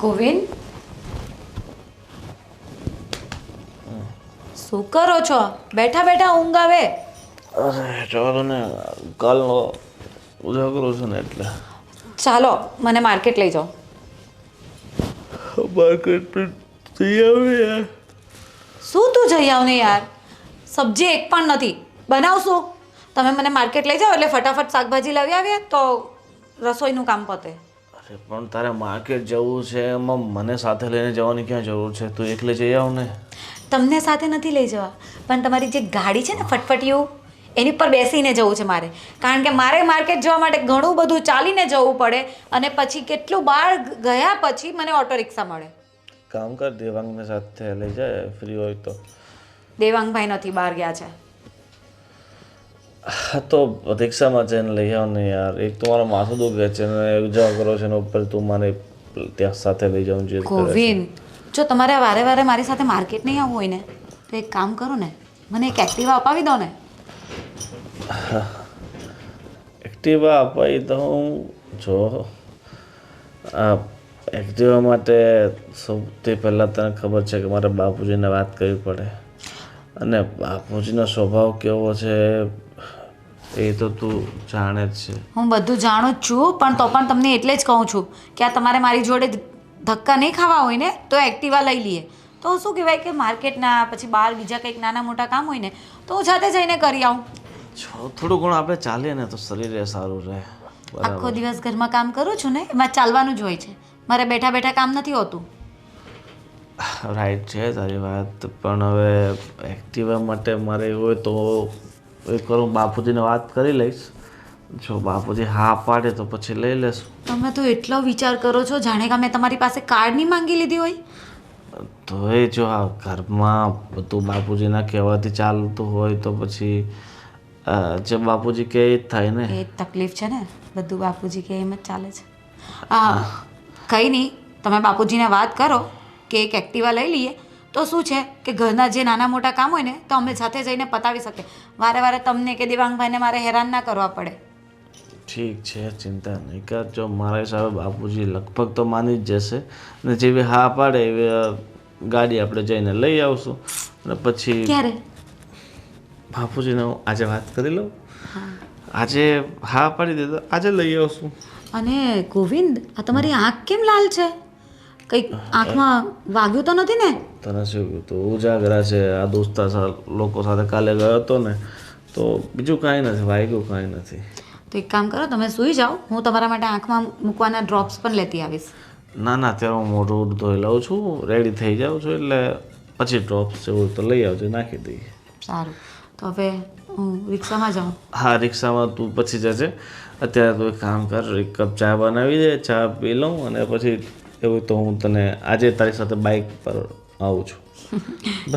ગોવિંદ, શું કરો છો? બેઠા બેઠા ઊંઘ આવે? અરે ચાલો ને, કાલનો ઉજાગરો છે ને એટલે. ચાલો મને માર્કેટ લઈ જાઓ. માર્કેટ જઈ આવે યાર. શું તું જઈ આવ ને યાર, સબ્જી એક પણ નથી બનાવશું. તમે મને માર્કેટ લઈ જાઓ એટલે ફટાફટ શાકભાજી લાવી આવીએ તો રસોઈનું કામ પતે. અરે પણ તારે માર્કેટ જવું છે, એમાં મને સાથે લઈને જવાની ક્યાં જરૂર છે? તું એકલે જઈ આવ ને. તમને સાથે નથી લઈ જવા, પણ તમારી જે ગાડી છે ને ફટફટિયું, એની પર બેસીને જવું છે મારે. કારણ કે મારે માર્કેટ જવા માટે ઘણું બધું ચાલીને જવું પડે અને પછી કેટલું બહાર ગયા પછી મને ઓટો રિક્ષા મળે. કામ કર, દેવાંગને સાથે લઈ જાય ફ્રી હોય તો. દેવાંગભાઈ નથી, બહાર ગયા છે. હા તો રિક્ષામાં જઈને લઈ આવ ને યાર. એક તો મારો માથું દુખે છે ને ઉજાગરો છે ને ઉપર તું મને ત્યાં સાથે લઈ જાઉં છે. ગોવિંદ, જો તમારે વારે વારે મારી સાથે માર્કેટ નહીં આવવું હોય ને તો એક કામ કરો ને, મને એક એક્ટિવા અપાવી દો ને. એક્ટિવા અપાઈ તો હું જો આ એક્ટિવા માટે સૌથી પહેલાં તને ખબર છે કે મારે બાપુજીને વાત કરવી પડે, અને બાપુજીનો સ્વભાવ કેવો છે એ તો તું જાણે જ છે. હું બધું જાણું જ છું, પણ તો પણ તમને એટલે જ કહું છું કે આ તમારે મારી જોડે ધક્કા નહીં ખાવા હોય ને તો એક્ટિવા લઈ લઈએ. તો શું કહેવાય કે માર્કેટના પછી બહાર બીજા કંઈક નાના મોટા કામ હોય ને તો હું જાતે જઈને કરી આવું. થોડું ઘણું આપણે ચાલીએ ને તો શરીરે સારું રહે. આખો દિવસ ઘરમાં કામ કરું છું ને, એમાં ચાલવાનું જ હોય છે. મારે બેઠા બેઠા કામ નથી હોતું. રાઈટ છે તારી વાત, પણ હવે એક્ટિવા માટે મારે એવું હોય તો એકવાર હું બાપુજીને વાત કરી લઈશ. જો બાપુજી હા પાડે તો પછી લઈ લેશું. તમે તો એટલો વિચાર કરો છો જાણે કે મેં તમારી પાસે કાર્ડ નહીં માંગી લીધી હોય. તો એ જો આ ઘરમાં બધું બાપુજીના કહેવાથી ચાલતું હોય તો પછી જે બાપુજી કહે એ જ થાય ને. એ તકલીફ છે ને, બધું બાપુજી કે એમ જ ચાલે છે. હા, કંઈ નહીં, તમે બાપુજીને વાત કરો કે એક એક્ટિવા લઈ લઈએ તો શું છે કે ઘરના જે નાના મોટા કામ હોય ને તો અમે સાથે જઈને પતાવી શકીએ. વારે વારે તમને કે દેવાંગભાઈને મારે હેરાન ના કરવા પડે. ઠીક છે, ચિંતા નહીં કર. જો મારા હિસાબે બાપુજી લગભગ તો માની જ જશે, અને જેવી હા પાડે એવી ગાડી આપણે જઈને લઈ આવશું. અને પછી ક્યારે? બાપુજીને હું આજે વાત કરી લઉં. આજે હા પાડી દે તો આજે લઈ આવશું. અને ગોવિંદ, આ તમારી આંખ કેમ લાલ છે? કંઈક આંખમાં વાગ્યું તો નથી ને? તને શું કહ્યું તું? ઉજાગરા છે. આ દોસ્તા લોકો સાથે કાલે ગયો હતો ને, તો બીજું કાંઈ નથી વાગ્યું, કાંઈ નથી. તો એક કામ કરો, તમે સૂઈ જાઓ, હું તમારા માટે આંખમાં મૂકવાના ડ્રોપ્સ પણ લેતી આવીશ. ના ના, અત્યારે હું મોઢું ધોઈ લઉં છું, રેડી થઈ જાઉં છું, એટલે પછી ડ્રોપ્સ જેવું તો લઈ આવજો, નાખી દઈએ. સારું, તો હવે હું રિક્ષામાં જાઉં. હા, રિક્ષામાં તું પછી જજે. અત્યારે તું એક કામ કર, એક કપ ચા બનાવી દે, ચા પી લઉં, અને પછી એવું તો હું તને આજે તારી સાથે બાઇક પર આવું છું.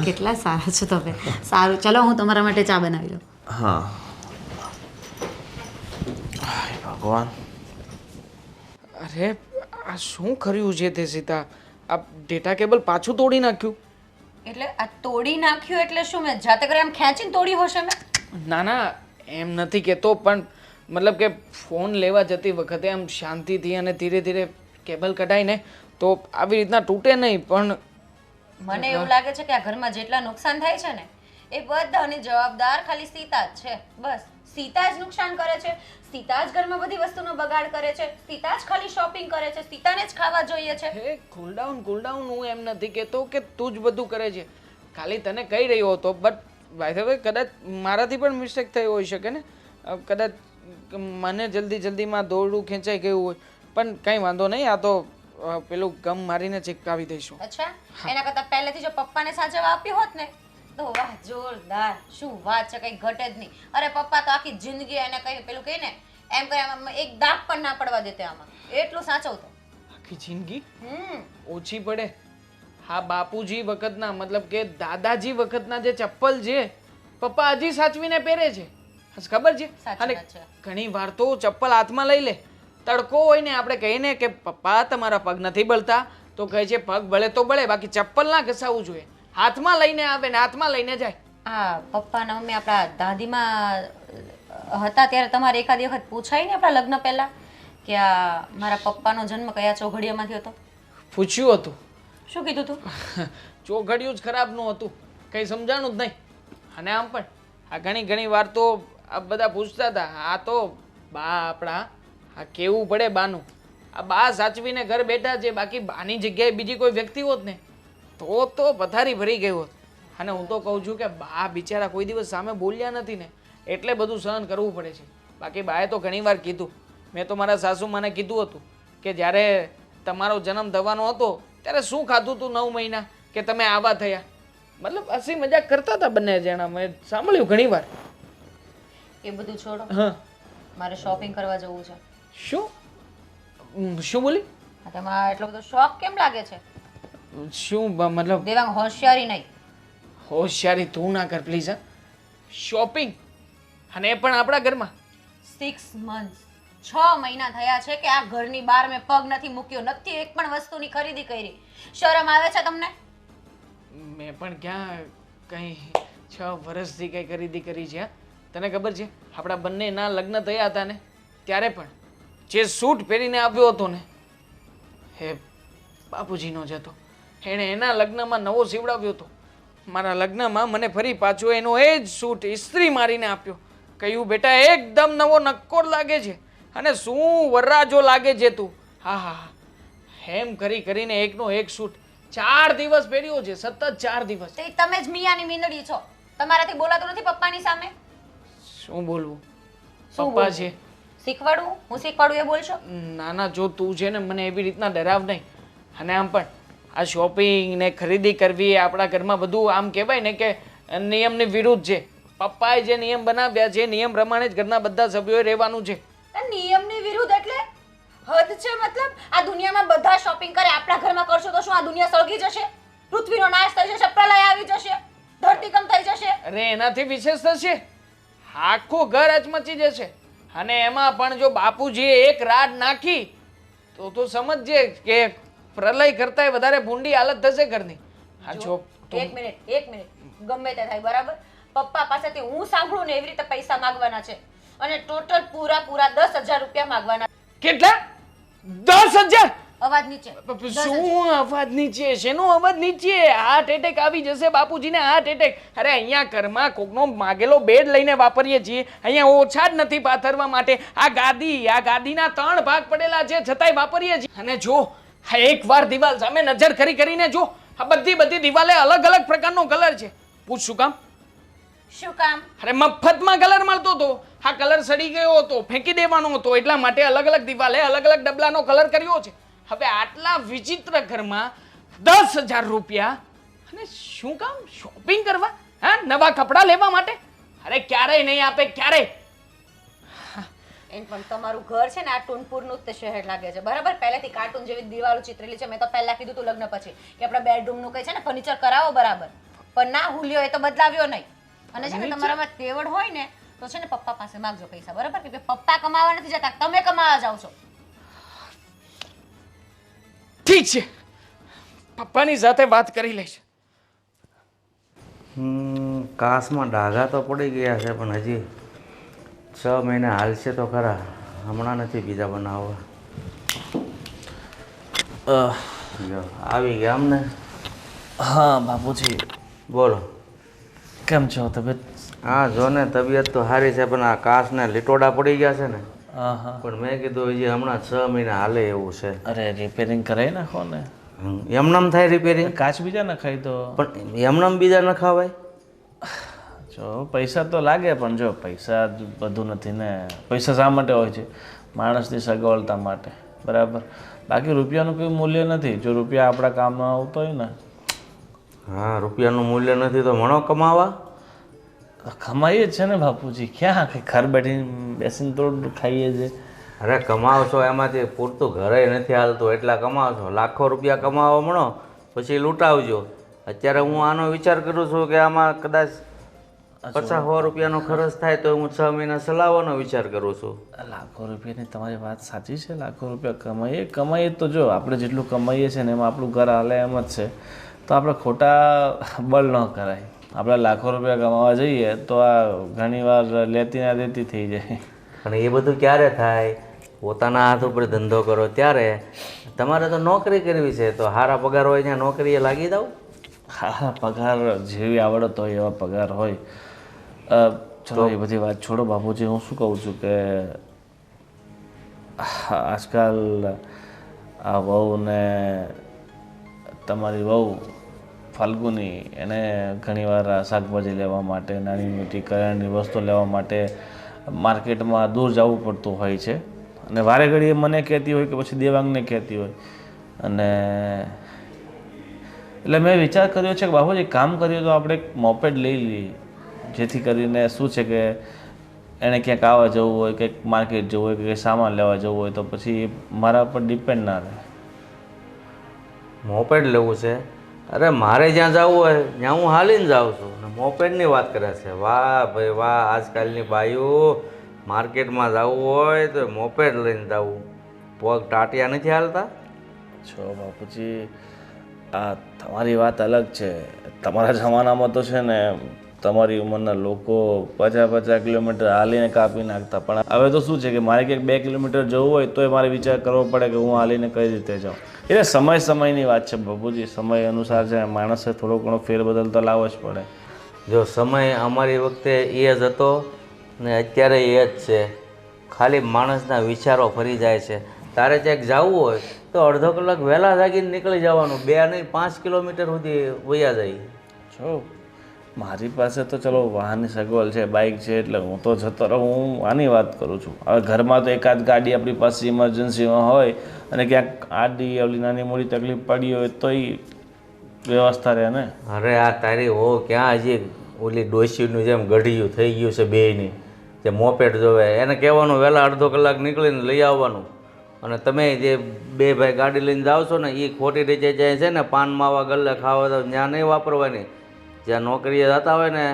કેટલા સારા છો તમે. સારું, ચલો હું તમારા માટે ચા બનાવી લઉં. હા. ભગવાન, અરે આ શું કર્યું છે તે સીતા? આ ડેટા કેબલ પાછું તોડી નાખ્યું? એટલે આ તોડી નાખ્યું એટલે શું? મેં જાતે કરી આમ ખેંચીને તોડી હશે મેં? ના ના, એમ નથી કહેતો, પણ મતલબ કે ફોન લેવા જતી વખતે આમ શાંતિથી અને ધીરે ધીરે કેબલ કઢાઈને તો આવી રીતના તૂટે નહીં. પણ મને એવું લાગે છે કે આ ઘરમાં જેટલા નુકસાન થાય છે ને એ બધાની જવાબદાર ખાલી સીતા જ છે. બસ સીતા જ નુકસાન કરે છે, સીતા જ ઘરમાં બધી વસ્તુનો બગાડ કરે છે, સીતા જ ખાલી શોપિંગ કરે છે, સીતાને જ ખાવા જોઈએ છે. હે કૂલ ડાઉન, હું એમ નથી કહેતો કે તું જ બધું કરે છે. ખાલી તને કહી રહ્યો હતો, બટ બાય ધ વે કદાચ મારાથી પણ મિસ્ટેક થઈ હોઈ શકે ને. કદાચ મને જલ્દીમાં દોરડું ખેંચાઈ ગયું હોય, પણ કંઈ વાંધો નહીં. આ તો પેલું ગમ મારીને ચીપકાવી દઈશું. અચ્છા, એના કરતા પહેલેથી જો પપ્પાને સાચવવા આપ્યું હોત ને તો વાહ, જોરદાર. શું વાત છે, કઈ ઘટે જ નહીં. અરે પપ્પા તો આખી જિંદગી એને કઈ પેલું કહે ને એમ કરે આમાં એક દાગ પણ ના પડવા દેતે આમાં, એટલું સાચવતો. આખી જિંદગી ઓછી પડે. હા, બાપુજી વખતના મતલબ કે દાદાજી વખતના જે ચપ્પલ છે પપ્પા હજી સાચવીને પહેરે છે, ખબર છે? અને ઘણી વાર તો ચપ્પલ હાથમાં લઈ લે, તડકો હોય ને આપણે કહીએ ને કે પપ્પા તમારા પગ નથી બળતા, તો કહે છે પગ બળે તો બળે, બાકી ચપ્પલ ના ઘસાવવું જોઈએ. હાથમાં લઈને આવે ને હાથમાં લઈને જાય. હા, પપ્પાના મમ્મી આપણા દાદીમાં હતા ત્યારે તમારે એકાદી વખત પૂછાય ને આપણા લગ્ન પહેલા કે આ મારા પપ્પાનો જન્મ કયા ચોઘડિયામાંથી હતો? પૂછ્યું હતું. શું કીધું તું? ચોઘડિયું જ ખરાબનું હતું, કંઈ સમજાણું જ નહીં. અને આમ પણ આ ઘણી વાર તો આ બધા પૂછતા હતા, આ તો બા આપણા, આ કેવું પડે બાનું, આ બા સાચવીને ઘર બેઠા છે, બાકી બાની જગ્યાએ બીજી કોઈ વ્યક્તિ હોત ને તો પથારી ભરી ગઈ હોત. અને હું તો કહું છું કે બા બિચારા કોઈ દિવસ સામે બોલ્યા નથી ને એટલે બધું સહન કરવું પડે છે. બાકી બાએ તો ઘણીવાર કીધું, મેં તો મારા સાસુમાને કીધું હતું કે જ્યારે તમારો જન્મ થવાનો હતો ત્યારે શું ખાધું તું 9 મહિના કે તમે આવા થયા. મતલબ હસી મજાક કરતા હતા બંને જણા, મેં સાંભળ્યું ઘણીવાર. એ બધું છોડો, હા, મારે શોપિંગ કરવા જવું છે. શું બોલી? આ તમારો એટલો બધો શોખ કેમ લાગે છે? શું મતલબ? દેવાંગ, હોશિયારી નહીં. હોશિયારી તું ના કર પ્લીઝ. હા, શોપિંગ, અને એ પણ આપણા ઘરમાં. 6 months, 6 મહિના થયા છે કે આ ઘરની બહાર મેં પગ નથી મૂક્યો, નથી એક પણ વસ્તુની ખરીદી કરી. શરમ આવે છે તમને? મેં પણ ક્યાં કંઈ 6 વર્ષથી કંઈ ખરીદી કરી છે? હા? તને ખબર છે આપણા બંનેના લગ્ન થયા હતા ને ત્યારે પણ જે સૂટ પહેરીને આવ્યો હતો ને એ બાપુજીનો જ હતો. એણે એના લગ્નમાં નવો સીવડાવ્યો હતો. મારા લગ્નમાં મને ફરી પાછો એનો એ જ સૂટ ઇસ્ત્રી મારીને આપ્યો. કહ્યું બેટા એકદમ નવો નક્કોર લાગે છે અને શું વરરાજો લાગે છે તું. હા હા હા, એમ કરીને એકનો એક સૂટ 4 દિવસ પહેર્યો છે, સતત 4 દિવસ. તે તમે જ મિયાની મીંદડી છો, તમારાથી બોલાતું નથી પપ્પાની સામે. શું બોલવું? શું પપ્પા બોલવું? છે. શીખવાડું? હું શીખવાડું એ બોલશો? ના ના, જો તું છે ને મને એવી રીતના ડરાવ નહીં. અને આમ પણ આ શોપિંગ ને ખરીદી કરવી એ આપણા ઘરમાં બધું આમ કહેવાય ને કે નિયમની વિરુદ્ધ છે. પપ્પાએ જે નિયમ બનાવ્યા છે નિયમ પ્રમાણે જ ઘરના બધા સભ્યોએ રહેવાનું છે. નિયમની વિરુદ્ધ એટલે હદ છે. મતલબ આ દુનિયામાં બધા શોપિંગ કરે, આપણા ઘરમાં કરશો તો શું આ દુનિયા સળગી જશે? પૃથ્વીનો નાશ થઈ જશે, પ્રલય આવી જશે, ધરતીકંપ થઈ જશે? અરે એનાથી વિશેષ થશે, આખું ઘર અચમચી જશે. અને એમાં પણ જો બાપુજીએ એક રાડ નાખી તો સમજજે કે પ્રલય કરતાંય વધારે ભૂંડી હાલત થશે ઘરની. હા જો એક મિનિટ ગમે તે થાય બરાબર, પપ્પા પાસેથી હું સાંભળું ને એવી રીતે પૈસા માંગવાના છે અને ટોટલ પૂરા 10,000 રૂપિયા માંગવાના. કેટલા? 10,000? અવાજ નીચે. શું અવાજ નીચે? શેનો અવાજ નીચે? હાર્ટ એટેક આવી જશે બાપુજીને, હાર્ટ એટેક. અરે અહીંયા ઘરમાં કોકનો માગેલો બેડ લઈને વાપરીએ છીએ, અહીંયા ઓછા જ નથી પાથરવા માટે. આ ગાદીના 3 ભાગ પડેલા છે છતાંય વાપરીએ છીએ. અને જો એકવાર દિવાલ સામે નજર કરીને જો, આ બધી દિવાલે અલગ અલગ પ્રકારનો કલર છે. પૂછ શું કામ? શું કામ? અરે મફતમાં કલર મળતો હતો, આ કલર સડી ગયો હતો, ફેંકી દેવાનો હતો, એટલા માટે અલગ અલગ દિવાલે અલગ અલગ ડબલાનો કલર કર્યો છે. હવે આટલા વિચિત્ર ઘરમાં 10,000 રૂપિયા અને શું કામ? શોપિંગ કરવા? હા, નવા કપડાં લેવા માટે? અરે ક્યારેય નહીં આપે, ક્યારેય. એમ પણ તમારું ઘર છે ને આ ટૂનપુરનું જ શહેર લાગે છે બરાબર. પહેલેથી કાર્ટૂન જેવી દિવાલો ચિત્રેલી છે. મેં તો પહેલા કીધું તું લગ્ન પછી કે આપણા બેડરૂમનું કઈ છે ને ફર્નિચર કરાવો બરાબર, પણ ના હુલ્યો એ તો બદલાવ્યો નહીં. અને છે ને તમારામાં તેવડ હોય ને તો છે ને પપ્પા પાસે માંગજો પૈસા બરાબર, કે પપ્પા કમાવા નથી જતા, તમે કમાવા જાવ છો. ઠીક છે, પપ્પાની સાથે વાત કરી લઈશ. કાસમાં ડાઘા તો પડી ગયા છે પણ હજી 6 મહિના હાલશે તો ખરા. હમણાં નથી બીજા બનાવવા. જો આવી ગયા અમને. હા બાપુજી, બોલો. કેમ છો? તબિયત? હા જો ને તબિયત તો સારી છે પણ આ કાસને લીટોડા પડી ગયા છે ને, હા હા. પણ મેં કીધું હજી હમણાં 6 મહિના હાલે એવું છે. અરે રિપેરિંગ કરાવી નાખો ને. એમનામ થાય રિપેરિંગ? કાચ બીજા નખાઈ દો. પણ એમનામ બીજા ન ખાવાય? જો પૈસા તો લાગે પણ જો પૈસા જ બધું નથી ને. પૈસા શા માટે હોય છે? માણસની સગવડતા માટે, બરાબર. બાકી રૂપિયાનું કોઈ મૂલ્ય નથી જો રૂપિયા આપણા કામમાં આવતો હોય ને. હા, રૂપિયાનું મૂલ્ય નથી તો મણો કમાવા? કમાઈએ જ છે ને બાપુજી, ક્યાં ઘર બેસીને તો ખાઈએ છે. અરે કમાવશો એમાંથી પૂરતું ઘરે નથી હાલતું એટલા કમાવશો. લાખો રૂપિયા કમાવો મણો પછી લૂંટાવજો. અત્યારે હું આનો વિચાર કરું છું કે આમાં કદાચ 50-100 રૂપિયાનો ખર્ચ થાય તો હું 6 મહિના ચલાવવાનો વિચાર કરું છું. લાખો રૂપિયાની તમારી વાત સાચી છે. લાખો રૂપિયા કમાઈએ તો જો આપણે જેટલું કમાઈએ છીએ ને એમાં આપણું ઘર હાલે એમ જ છે. તો આપણે ખોટા બળ ન કરાય. આપણે લાખો રૂપિયા કમાવા જઈએ તો આ ઘણીવાર લેતી ના દેતી થઈ જાય. પણ એ બધું ક્યારે થાય? પોતાના હાથ ઉપર ધંધો કરો ત્યારે તમારે તો નોકરી કરવી છે તો સારા પગાર હોય ત્યાં નોકરીએ લાગી દઉં. હા પગાર જેવી આવડત હોય એવા પગાર હોય. ચલો એ બધી વાત છોડો બાપુજી, હું શું કહું છું કે આજકાલ આ વહુ ને તમારી વહુ ફાલ્ગુની એને ઘણીવાર શાકભાજી લેવા માટે, નાની મોટી કરિયાણાની વસ્તુ લેવા માટે માર્કેટમાં દૂર જવું પડતું હોય છે. અને વારે ઘડીએ મને કહેતી હોય કે પછી દેવાંગને કહેતી હોય. અને એટલે મેં વિચાર કર્યો છે કે બાપુજી કામ કરીએ તો આપણે એક મોપેડ લઈ લઈએ, જેથી કરીને શું છે કે એણે ક્યાંક આવવા જવું હોય, કંઈક માર્કેટ જવું હોય, કંઈક સામાન લેવા જવું હોય તો પછી મારા પર ડિપેન્ડ ના રહે. મોપેડ લેવું છે? અરે મારે જ્યાં જવું હોય ત્યાં હું હાલીને જાઉં છું ને મોપેડની વાત કરે છે. વાહ ભાઈ વાહ, આજકાલની બાઈઓ માર્કેટમાં જવું હોય તો મોપેડ લઈને જવું, પગ ટાટિયા નથી હાલતા. છો બાપુજી, આ તમારી વાત અલગ છે. તમારા જમાનામાં તો છે ને તમારી ઉંમરના લોકો 50-50 કિલોમીટર હાલીને કાપી નાખતા, પણ હવે તો શું છે કે મારે ક્યાંક 2 કિલોમીટર જવું હોય તોય મારે વિચાર કરવો પડે કે હું હાલીને કઈ રીતે જાઉં. એટલે સમયની વાત છે બાપુજી, સમય અનુસાર છે માણસે થોડો ઘણો ફેરબદલ તો લાવવો જ પડે. જો સમય અમારી વખતે એ જ હતો ને અત્યારે એ જ છે, ખાલી માણસના વિચારો ફરી જાય છે. તારે ક્યાંક જવું હોય તો અડધો કલાક વહેલા જાગીને નીકળી જવાનું, 2 નહીં 5 કિલોમીટર સુધી વયા જાય. જો મારી પાસે તો ચલો વાહનની સગવડ છે, બાઇક છે, એટલે હું તો જતો રહું. હું આની વાત કરું છું. હવે ઘરમાં તો એકાદ ગાડી આપણી પાસે ઇમરજન્સીમાં હોય અને ક્યાંક આડી ઓલી નાની મોટી તકલીફ પડી હોય તો એ વ્યવસ્થા રહે ને. અરે આ તારી હો ક્યાં હજી ઓલી ડોશીનું જેમ ગઢિયું થઈ ગયું છે બેયની, જે મોપેડ જોવે એને કહેવાનું વહેલા અડધો કલાક નીકળીને લઈ આવવાનું. અને તમે જે 2 ભાઈ ગાડી લઈને જાઓ છો ને એ ખોટી રીતે જાય છે ને પાન માવા ગલ્લે ખાવા તો ત્યાં નહીં વાપરવાની. જ્યાં નોકરીએ જતા હોય ને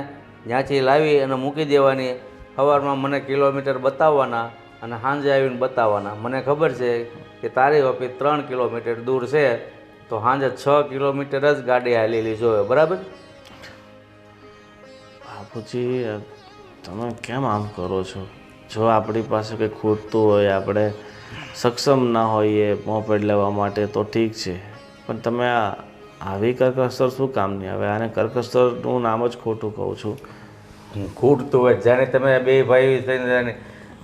ત્યાંથી લાવી અને મૂકી દેવાની. સવારમાં મને કિલોમીટર બતાવવાના અને સાંજે આવીને બતાવવાના. મને ખબર છે કે તારી ઓફિસ 3 કિલોમીટર દૂર છે તો સાંજે 6 કિલોમીટર જ ગાડી હાલેલી જોવે, બરાબર? બાપુજી તમે કેમ આમ કરો છો? જો આપણી પાસે કંઈ ખૂટતું હોય, આપણે સક્ષમ ના હોઈએ મોપેડ લેવા માટે તો ઠીક છે, પણ તમે આવી કરકસર શું કામની? હવે આને કરકસરનું નામ જ ખોટું કહું છું. ખૂટતું હોય જાણે તમે 2 ભાઈ થઈને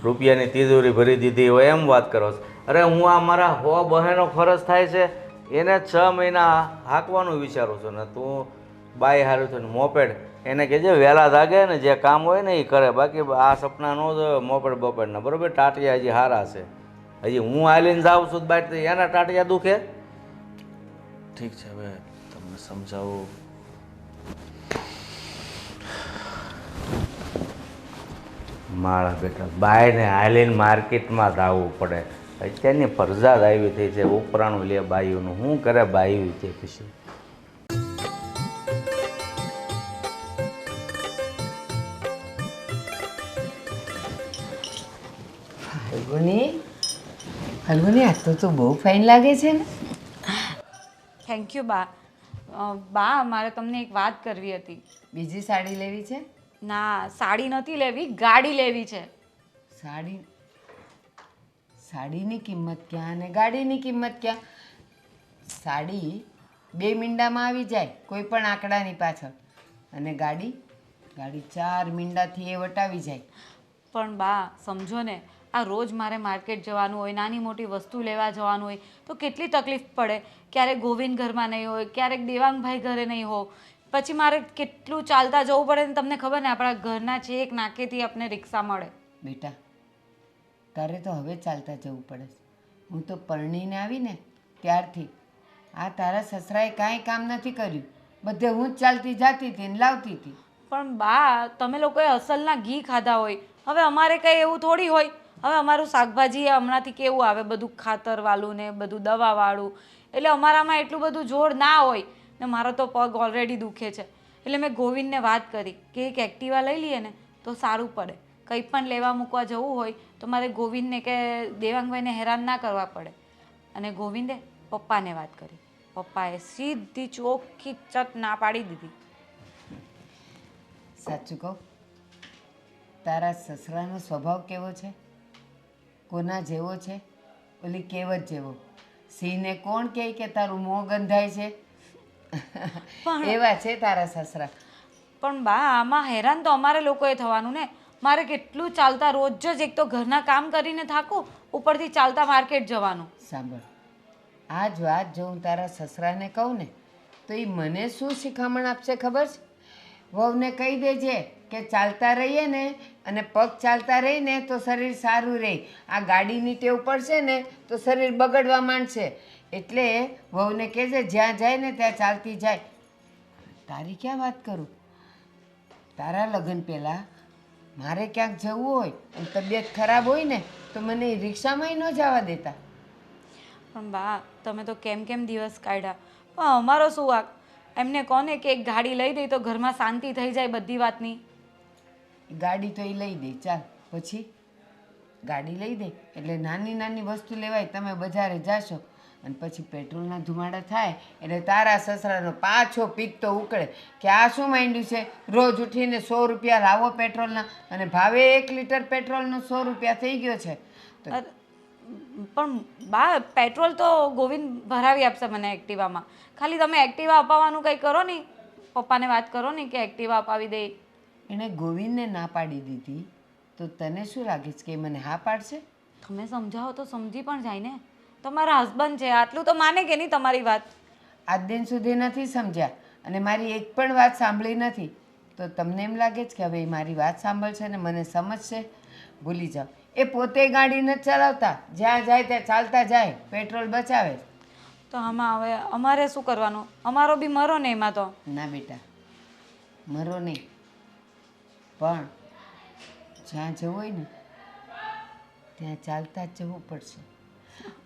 રૂપિયાની તિજોરી ભરી દીધી હોય એમ વાત કરો છો. અરે હું આ મારા 100 બહેનો ખર્ચ થાય છે એને 6 મહિના હાંકવાનું વિચારું છું ને તું બાય હારું છું ને મોપેડ એને કહેજે વહેલા જાગે ને જે કામ હોય ને એ કરે. બાકી આ સપના ન જોવે મોપેડ બપેડના, બરાબર? ટાટિયા હજી સારા છે. હજી હું હાલીને જાઉં છું બાય એના ટાટિયા દુખે. ઠીક છે, હવે તમને સમજાવું. મારા બેટા બાયને હાલીને માર્કેટમાં જવું પડે. અત્યારની ફરજાદ આવી થઈ છે, ઉપરાણું લે બાયુનું. શું કરે બાયુ છે પછી? ફલ્ગુની આજ તો તું બહુ ફાઇન લાગે છે ને. થેન્ક યુ બા. બા મારે તમને એક વાત કરવી હતી. બીજી સાડી લેવી છે? ના, સાડી નથી લેવી, ગાડી લેવી છે. સાડી? સાડીની કિંમત ક્યાં અને ગાડીની કિંમત ક્યાં? સાડી 2 મીંડામાં આવી જાય કોઈ પણ આંકડાની પાછળ, અને ગાડી 4 મીંડાથી એ વટાવી જાય. પણ બા સમજો ને, આ રોજ મારે માર્કેટ જવાનું હોય, નાની મોટી વસ્તુ લેવા જવાનું હોય તો કેટલી તકલીફ પડે. ક્યારેક ગોવિંદ ઘરમાં નહીં હોય, ક્યારેક દેવાંગભાઈ ઘરે નહીં હોય, પછી મારે કેટલું ચાલતા જવું પડે ને. તમને ખબર ને આપણા ઘરના છેક નાકેથી આપણે રિક્ષા મળે. બેટા તારે તો હવે ચાલતા જવું પડે છે. હું તો પરણીને આવીને ત્યારથી આ તારા સસરાએ કાંઈ કામ નથી કર્યું, બધે હું જ ચાલતી જતી હતી ને લાવતી હતી. પણ બા તમે લોકોએ અસલના ઘી ખાધા હોય, હવે અમારે કંઈ એવું થોડી હોય. હવે અમારું શાકભાજી હમણાંથી કેવું આવે, બધું ખાતરવાળું ને બધું દવાવાળું, એટલે અમારામાં એટલું બધું જોર ના હોય ને. મારો તો પગ ઓલરેડી દુખે છે. એટલે મેં ગોવિંદને વાત કરી કે એક એક્ટિવા લઈ લઈએ ને તો સારું પડે. કંઈ પણ લેવા મૂકવા જવું હોય તો મારે ગોવિંદને કે દેવાંગભાઈને હેરાન ના કરવા પડે. અને ગોવિંદે પપ્પાને વાત કરી, પપ્પાએ સીધી ચોખ્ખી ચટ ના પાડી દીધી. સાચું કહું, તારા સસરાનો સ્વભાવ કેવો છે? કોના જેવો છે? ઓલી કહેવત જેવો, સિંહને કોણ કહે કે તારું મોં ગંધાય છે? એવા છે તારા સસરા. પણ બા આમાં હેરાન તો અમારે લોકોએ થવાનું ને. મારે કેટલું ચાલતા રોજ જ એક તો ઘરના કામ કરીને થાકું, ઉપરથી ચાલતા માર્કેટ જવાનું. સાંભળ, આ જ વાત જો હું તારા સસરાને કહું ને તો એ મને શું શિખામણ આપશે ખબર છે? વહુને કહી દેજે કે ચાલતા રહીએ ને અને પગ ચાલતા રહીને તો શરીર સારું રહે. આ ગાડીની ટેવ પડશે ને તો શરીર બગડવા માંડશે. એટલે વહુને કહેજે જ્યાં જાય ને ત્યાં ચાલતી જાય. તારી ક્યાં વાત કરું? તારા લગ્ન પહેલાં મારે ક્યાંક જવું હોય અને તબિયત ખરાબ હોય ને તો મને રિક્ષામાંય ન જવા દેતા. પણ બા તમે તો કેમ કેમ દિવસ કાઢ્યા, પણ અમારો શું વાંક? એમને કોને કે એક ગાડી લઈ દઈ તો ઘરમાં શાંતિ થઈ જાય બધી વાતની. ગાડી તો એ લઈ દે, ચાલ પછી ગાડી લઈ દે એટલે નાની નાની વસ્તુ લેવાય. તમે બજારે જાશો અને પછી પેટ્રોલના ધુમાડા થાય એટલે તારા સસરાનો પાછો પીક તો ઉકળે કે આ શું માંડ્યું છે, રોજ ઉઠીને 100 રૂપિયા લાવો પેટ્રોલના, અને ભાવે 1 લીટર પેટ્રોલનો 100 રૂપિયા થઈ ગયો છે. તો અરે, પણ બા પેટ્રોલ તો ગોવિંદ ભરાવી આપશે મને એક્ટિવામાં. ખાલી તમે એક્ટિવા અપાવવાનું કંઈ કરો નહીં, પપ્પાને વાત કરો નહીં કે એક્ટિવા અપાવી દે. એણે ગોવિંદને ના પાડી દીધી તો તને શું લાગે છે કે એ મને હા પાડશે? તમે સમજાવો તો સમજી પણ જાય ને. તમારા હસબન્ડ છે, આટલું તો માને કે નહીં તમારી વાત? આજ દિન સુધી નથી સમજ્યા અને મારી એક પણ વાત સાંભળી નથી. તો તમને એમ લાગે છે કે હવે એ મારી વાત સાંભળશે ને મને સમજશે? ભૂલી જાઓ. એ પોતે ગાડી નથી ચલાવતા, જ્યાં જાય ત્યાં ચાલતા જાય, પેટ્રોલ બચાવે. તો આમાં હવે અમારે શું કરવાનું? અમારો બી મરો ને એમાં તો. ના બેટા, મરો નહીં, પણ જ્યાં જવું હોય ને ત્યાં ચાલતા જ જવું પડશે.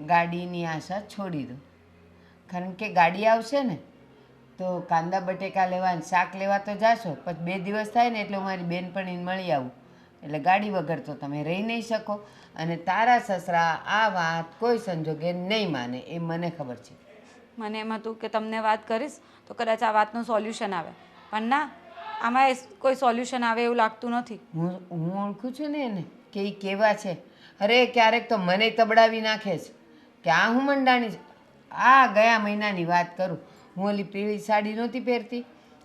ગાડીની આશા છોડી દો, કારણ કે ગાડી આવશે ને તો કાંદા બટેકા લેવા અને શાક લેવા તો જાશો, પછી 2 દિવસ થાય ને એટલે હું મારી બેનપણીને મળી આવું. એટલે ગાડી વગર તો તમે રહી નહીં શકો. અને તારા સસરા આ વાત કોઈ સંજોગે નહીં માને, એ મને ખબર છે. મને એમ હતું કે તમને વાત કરીશ તો કદાચ આ વાતનું સોલ્યુશન આવે, પણ ના, આમાં કોઈ સોલ્યુશન આવે એવું લાગતું નથી. હું ઓળખું છું ને એને કે એ કેવા છે. અરે ક્યારેક તો મને તબડાવી નાખે છે કે આ હું મંડાણી છે. આ ગયા મહિનાની વાત કરું, હું ઓલી પીળી સાડી નહોતી પહેરતી,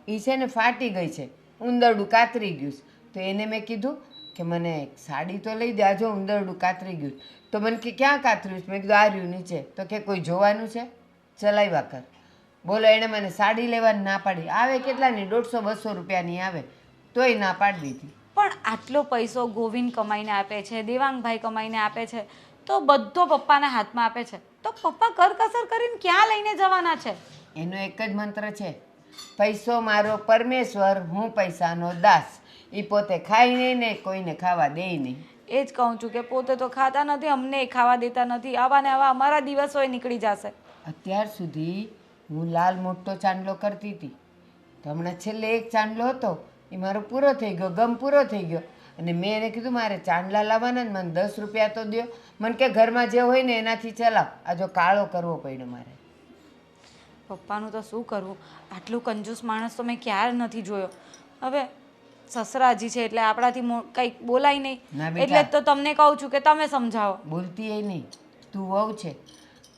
એ છે ને ફાટી ગઈ છે, ઉંદરડું કાતરી ગયું છે. તો એને મેં કીધું કે મને એક સાડી તો લઈ દે, આ જો ઉંદરડું કાતરી ગયું. તો મને કે ક્યાં કાતર્યું છે? મેં કીધું આ રહ્યું નીચે. તો કે કોઈ જોવાનું છે? ચલાવ્યા કર. બોલો, એણે મને સાડી લેવાની ના પાડી. આવે કેટલાની? 150-200 રૂપિયાની આવે, તોય ના પાડી દીધી. પણ આટલો પૈસો ગોવિંદ કમાઈને આપે છે, દેવાંગભાઈ કમાઈને આપે છે, તો બધો પપ્પાના હાથમાં આપે છે, તો પપ્પા કરકસર કરીને ક્યાં લઈને જવાના છે? એનો એક જ મંત્ર છે, પૈસો મારો પરમેશ્વર, હું પૈસાનો દાસ. એ પોતે ખાય નહીં ને કોઈને ખાવા દે નહીં. એ જ કહું છું કે પોતે તો ખાતા નથી, અમને ખાવા દેતા નથી. આવા ને આવા અમારા દિવસો નીકળી જશે. અત્યાર સુધી હું લાલ મોટો ચાંદલો કરતી હતી, તો હમણાં છેલ્લે એક ચાંદલો હતો એ મારો પૂરો થઈ ગયો, ગમ પૂરો થઈ ગયો. અને મેં એને કીધું મારે ચાંદલા લાવવાના ને મને 10 રૂપિયા તો દો. મને કે ઘરમાં જે હોય ને એનાથી ચલાવ. આ જો કાળો કરવો પડ્યો મારે. પપ્પાનું તો શું કરવું? આટલું કંજૂસ માણસ તો મેં ક્યારે નથી જોયો. હવે સસરાજી છે એટલે આપણાથી કંઈક બોલાય નહીં, ના બેટા. એટલે જ તો તમને કહું છું કે તમે સમજાવો. બોલતી એ નહીં, તું વહુ છે,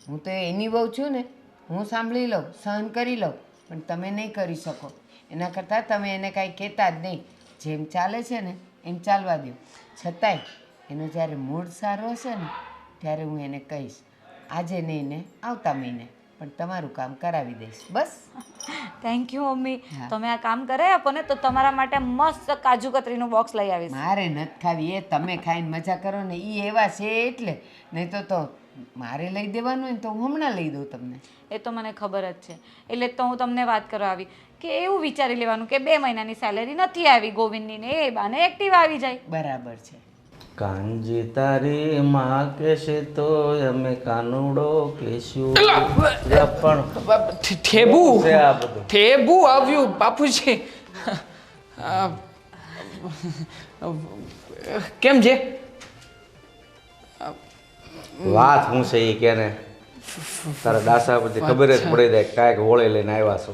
હું તો એની વહુ છું ને. હું સાંભળી લઉં, સહન કરી લઉં, પણ તમે નહીં કરી શકો. એના કરતાં તમે એને કાંઈ કહેતા જ નહીં, જેમ ચાલે છે ને એમ ચાલવા દો. છતાંય એનો જ્યારે મૂડ સારો હશે ને ત્યારે હું એને કહીશ. આજે નહીં ને આવતા મહિને, પણ તમારું કામ કરાવી દઈશ. બસ. Thank you mummy. તમે આ કામ કરાવી આપો ને તો તમારા માટે મસ્ત કાજુ કતરીનું બોક્સ લઈ આવીશ. મારે નથી ખાવી, એ તમે ખાઈને મજા કરો ને. એ એવા છે એટલે, નહીં તો મારે લઈ દેવાનું હોય ને તો હું હમણાં લઈ દઉં તમને. એ તો મને ખબર જ છે, એટલે જ તો હું તમને વાત કરવા આવી કે એવું વિચારી લેવાનું કે 2 મહિનાની સેલેરી નથી આવી ગોવિંદની ને એ બાને એક્ટિવ આવી જાય. બરાબર છે. કાનજી તારી માં કહેશે તો અમે કાનુડો કહેશું. પણ ઠેબુ છે આ બધું. ઠેબુ આવ્યું બાપુજી. કેમ છે? વાત હું છે એ કે ને તારા દાસા પરથી ખબર જ પડી જાય કાંઈક હોળી લઈને આવ્યા છો.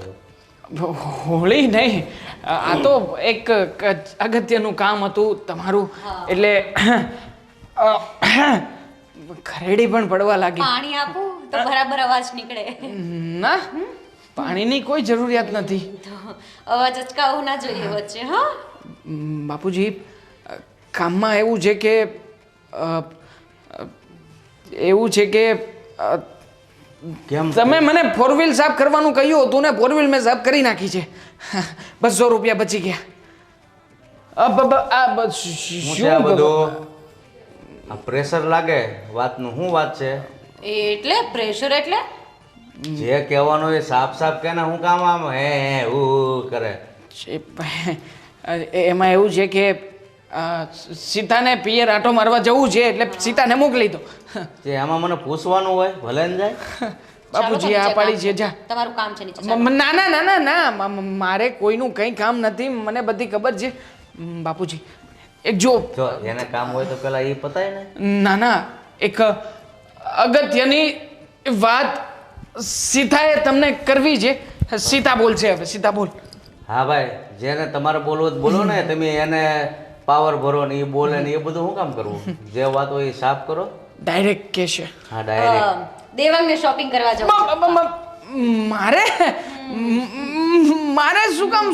હોળી નહીં, આ તો એક અગત્યનું કામ હતું તમારું, એટલે ખરેડી પણ પડવા લાગી. પાણી આપું તો બરાબર અવાજ નીકળે. ના, પાણીની કોઈ જરૂરિયાત નથી. તો અવાજ અચકાવવું ના જોઈએ વચ્ચે. હા, બાપુજી, કામમાં એવું છે કે કેમ તમે મને ફોર વ્હીલ સાફ કરવાનું કહ્યું હતું ને, ફોર વ્હીલ મેં સાફ કરી નાખી છે. 200 રૂપિયા બચી ગયા. શું છે આ બધું? આ પ્રેશર લાગે વાતનું. શું વાત છે? એટલે પ્રેશર એટલે જે કહેવાનું એ સાફ સાફ કે હું કામ આમ હે ઉ કરે? એમાં એવું છે કે સીતાને પિયર આંટો મારવા જવું છે, એટલે સીતાને મોકલી દો. જે આમાં મને પૂછવાનું હોય ભલે ને જાય. બાપુજી આ પાડી છે, જા. તમારું કામ છે નીચે. ના ના ના ના ના, મારે કોઈનું કંઈ કામ નથી, મને બધી ખબર છે. બાપુજી એક જો એને કામ હોય તો પેલા એ પતાય ને. ના ના, એક અગત્યની વાત સીતાએ તમને કરવી છે. સીતા બોલ છે, હવે સીતા બોલ. હા ભાઈ, જેને તમારે બોલવું તો બોલો ને. તમે એને પાવર ભરો ને એ બોલે ને એ બધું શું કામ કરવું? જે વાત હોય એ સાફ કરો. ડાયરેક્ટ કહેશે. હા, ડાયરેક્ટ. દેવાંગને શોપિંગ કરવા જવું છે. મારે શું કામ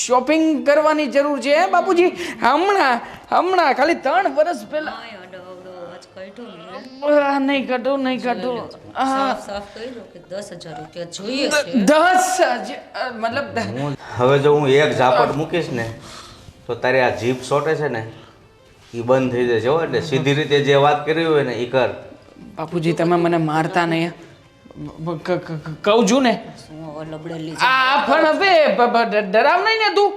શોપિંગ કરવાની જરૂર છે બાપુજી? હમણાં ખાલી 3 વર્ષ પહેલા. નહીં કાઢું. સાફ કરી લો કે 10,000 રૂપિયા જોઈએ છે. 10,000 મતલબ હવે જો હું એક ઝાપટ મૂકીશ ને તો તારી આ જીભ સોટે છે ને એ બંધ થઈ જશે હો. એટલે સીધી રીતે જે વાત કરી હોય ને એ કર. બાપુજી તમે મને મારતા નહીં. કહું છું ને, આ પણ હવે ડરાવ નહીં ને તું.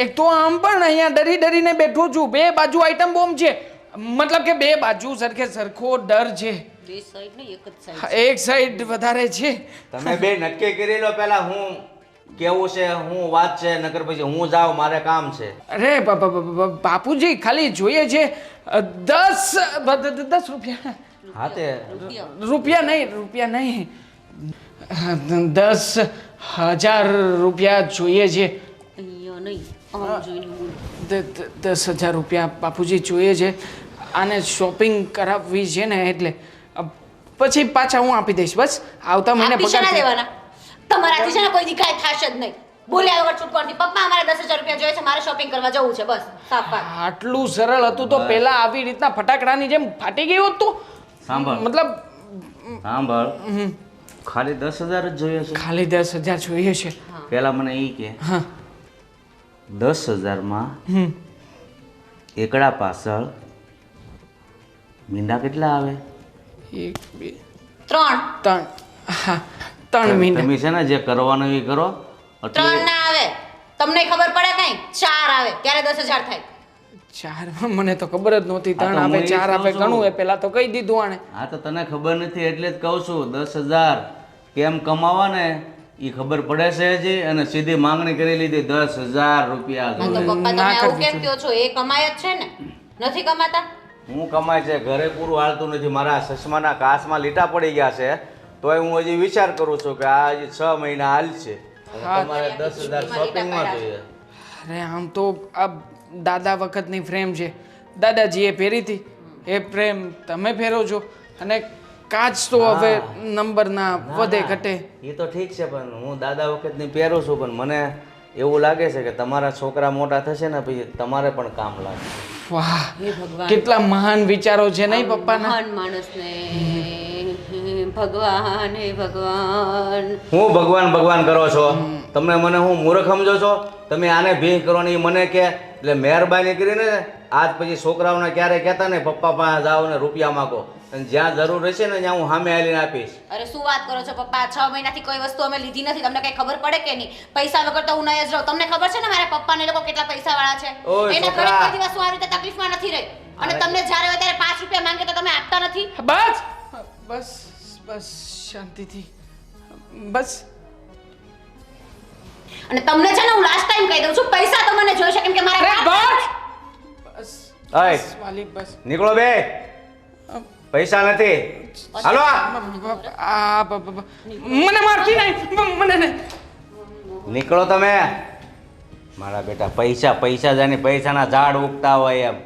એક તો આમ પણ અહીંયા ડરીને બેઠો છું. 2 બાજુ આઈટમ બોમ્બ છે, મતલબ કે 2 બાજુ સરખો ડર છે. બે સાઈડ ને એક જ સાઈડ. એક સાઈડ વધારે છે. તમે બે નક્કી કરી લો પેલા હું કેવું છે, હું વાત છે, નકર પછી હું જાઉં, મારે કામ છે. અરે બાપુજી ખાલી જોઈએ છે 10 રૂપિયા. હા તે રૂપિયા નહીં 10,000 રૂપિયા જોઈએ છે. અહીંયા નહીં, આમ જોઈને બોલ. 10,000 રૂપિયા બાપુજી જોઈએ છે. આને શોપિંગ કરાવવી છે ને, એટલે પછી પાછા હું આપી દઈશ. બસ આવતા મહિને આપી છે ના પગાર. દેવાના? તમારાથી છે ને કોઈ દી કાંઈ થશે જ નહીં. બોલ્યા વગર છૂટકો નથી. પપ્પા અમારે 10,000 રૂપિયા જોઈએ છે, મારે શોપિંગ કરવા જવું છે. બસ સાફ વાત. આટલું સરળ હતું તો પેલા આવી રીતના ફટાકડાની જેમ ફાટી ગયું હતું. સાંભળ. મતલબ સાંભળ, ખાલી 10,000 જ જોઈએ છે? ખાલી 10,000 જોઈએ છે. પેલા મને એ કે હા 10,000 એકડા પાછળ મીંડા કેટલા આવે? 1 2 3 3. હા 3 મહિના. તમે છે ને જે કરવાનું એ કરો. 3 ના આવે. તમને ખબર પડે કઈ? 4 આવે ત્યારે 10,000 થાય. 4 મને તો ખબર જ નહોતી. 3 તો આવે હું 4 આવે ઈ કહું ઘણું છું. એ પેલા તો કહી દીધું આણે. હા તો તને ખબર નથી એટલે જ કહું છું. 10,000 કેમ કમાવા ને એ ખબર પડે છે હજી. અને સીધી માંગણી કરી લીધી 10,000 રૂપિયા હા તો જોઈએ. પપ્પા તમે ના આવું કરવી કેમ કહો છો? એ કમાય જ છે ને, નથી કમાતા? હું કમાય છે, ઘરે પૂરું હાલતું નથી. મારા ચશ્માના કાચમાં લીટા પડી ગયા છે તોય હું હજી વિચાર કરું છું કે આ હજી 6 મહિના હાલશે. હા. તમારે 10,000 શોપિંગમાં જોઈએ. અરે આમ તો આ દાદા વખતની ફ્રેમ છે, દાદાજીએ પહેરી હતી એ ફ્રેમ તમે પહેરો છો. અને કાચ તો હવે નંબરના વધે ઘટે. એ તો ઠીક છે પણ હું દાદા વખતની પહેરું છું. પણ મને એવું લાગે છે કે તમારા છોકરા મોટા થશે ને પછી તમારે પણ કામ લાગશે. વાહ હે ભગવાન. કેટલા મહાન વિચારો છે નહીં પપ્પાના. મહાન માણસને ભગવાન હે ભગવાન. હું ભગવાન કરો છો? તમે મને હું મૂર્ખ સમજો છો? તમે આને ભીખ કરો ને ઈ મને કે એટલે મહેરબાની કરીને આજ પછી છોકરાઓને ક્યારે કહેતા ને પપ્પા પાસે જાઓ ને રૂપિયા માગો. અને જ્યાં જરૂર રહેશે ને ત્યાં હું સામે આલીને આપીશ. અરે શું વાત કરો છો પપ્પા? 6 મહિનાથી કોઈ વસ્તુ અમે લીધી નથી. તમને કઈ ખબર પડે કે નહીં? પૈસા વગર તો હું નહીં જ રહું. તમને ખબર છે ને મારા પપ્પાને લોકો કેટલા પૈસા વાળા છે. ઓય એને ઘરે છોકરા. કોઈ દિવસ હું આવી રીતે તકલીફમાં નથી રહી. અને તમને જ્યારે હોય ત્યારે 5 રૂપિયા માંગે તો તમે આપતા નથી. બસ બસ બસ શાંતિથી બસ. અને તમને છે ને હું લાસ્ટ ટાઈમ કહી દઉં છું, પૈસા તો મને જોઈશે કેમ કે અરે મારા બસ બસ અય બસ, વાલી બસ. નીકળો બે. પૈસા નથી. હાલો મને મારતી નહીં, મને નહીં. નીકળો તમે. મારા બેટા પૈસા જાની પૈસાના ઝાડ ઉગતા હોય એમ.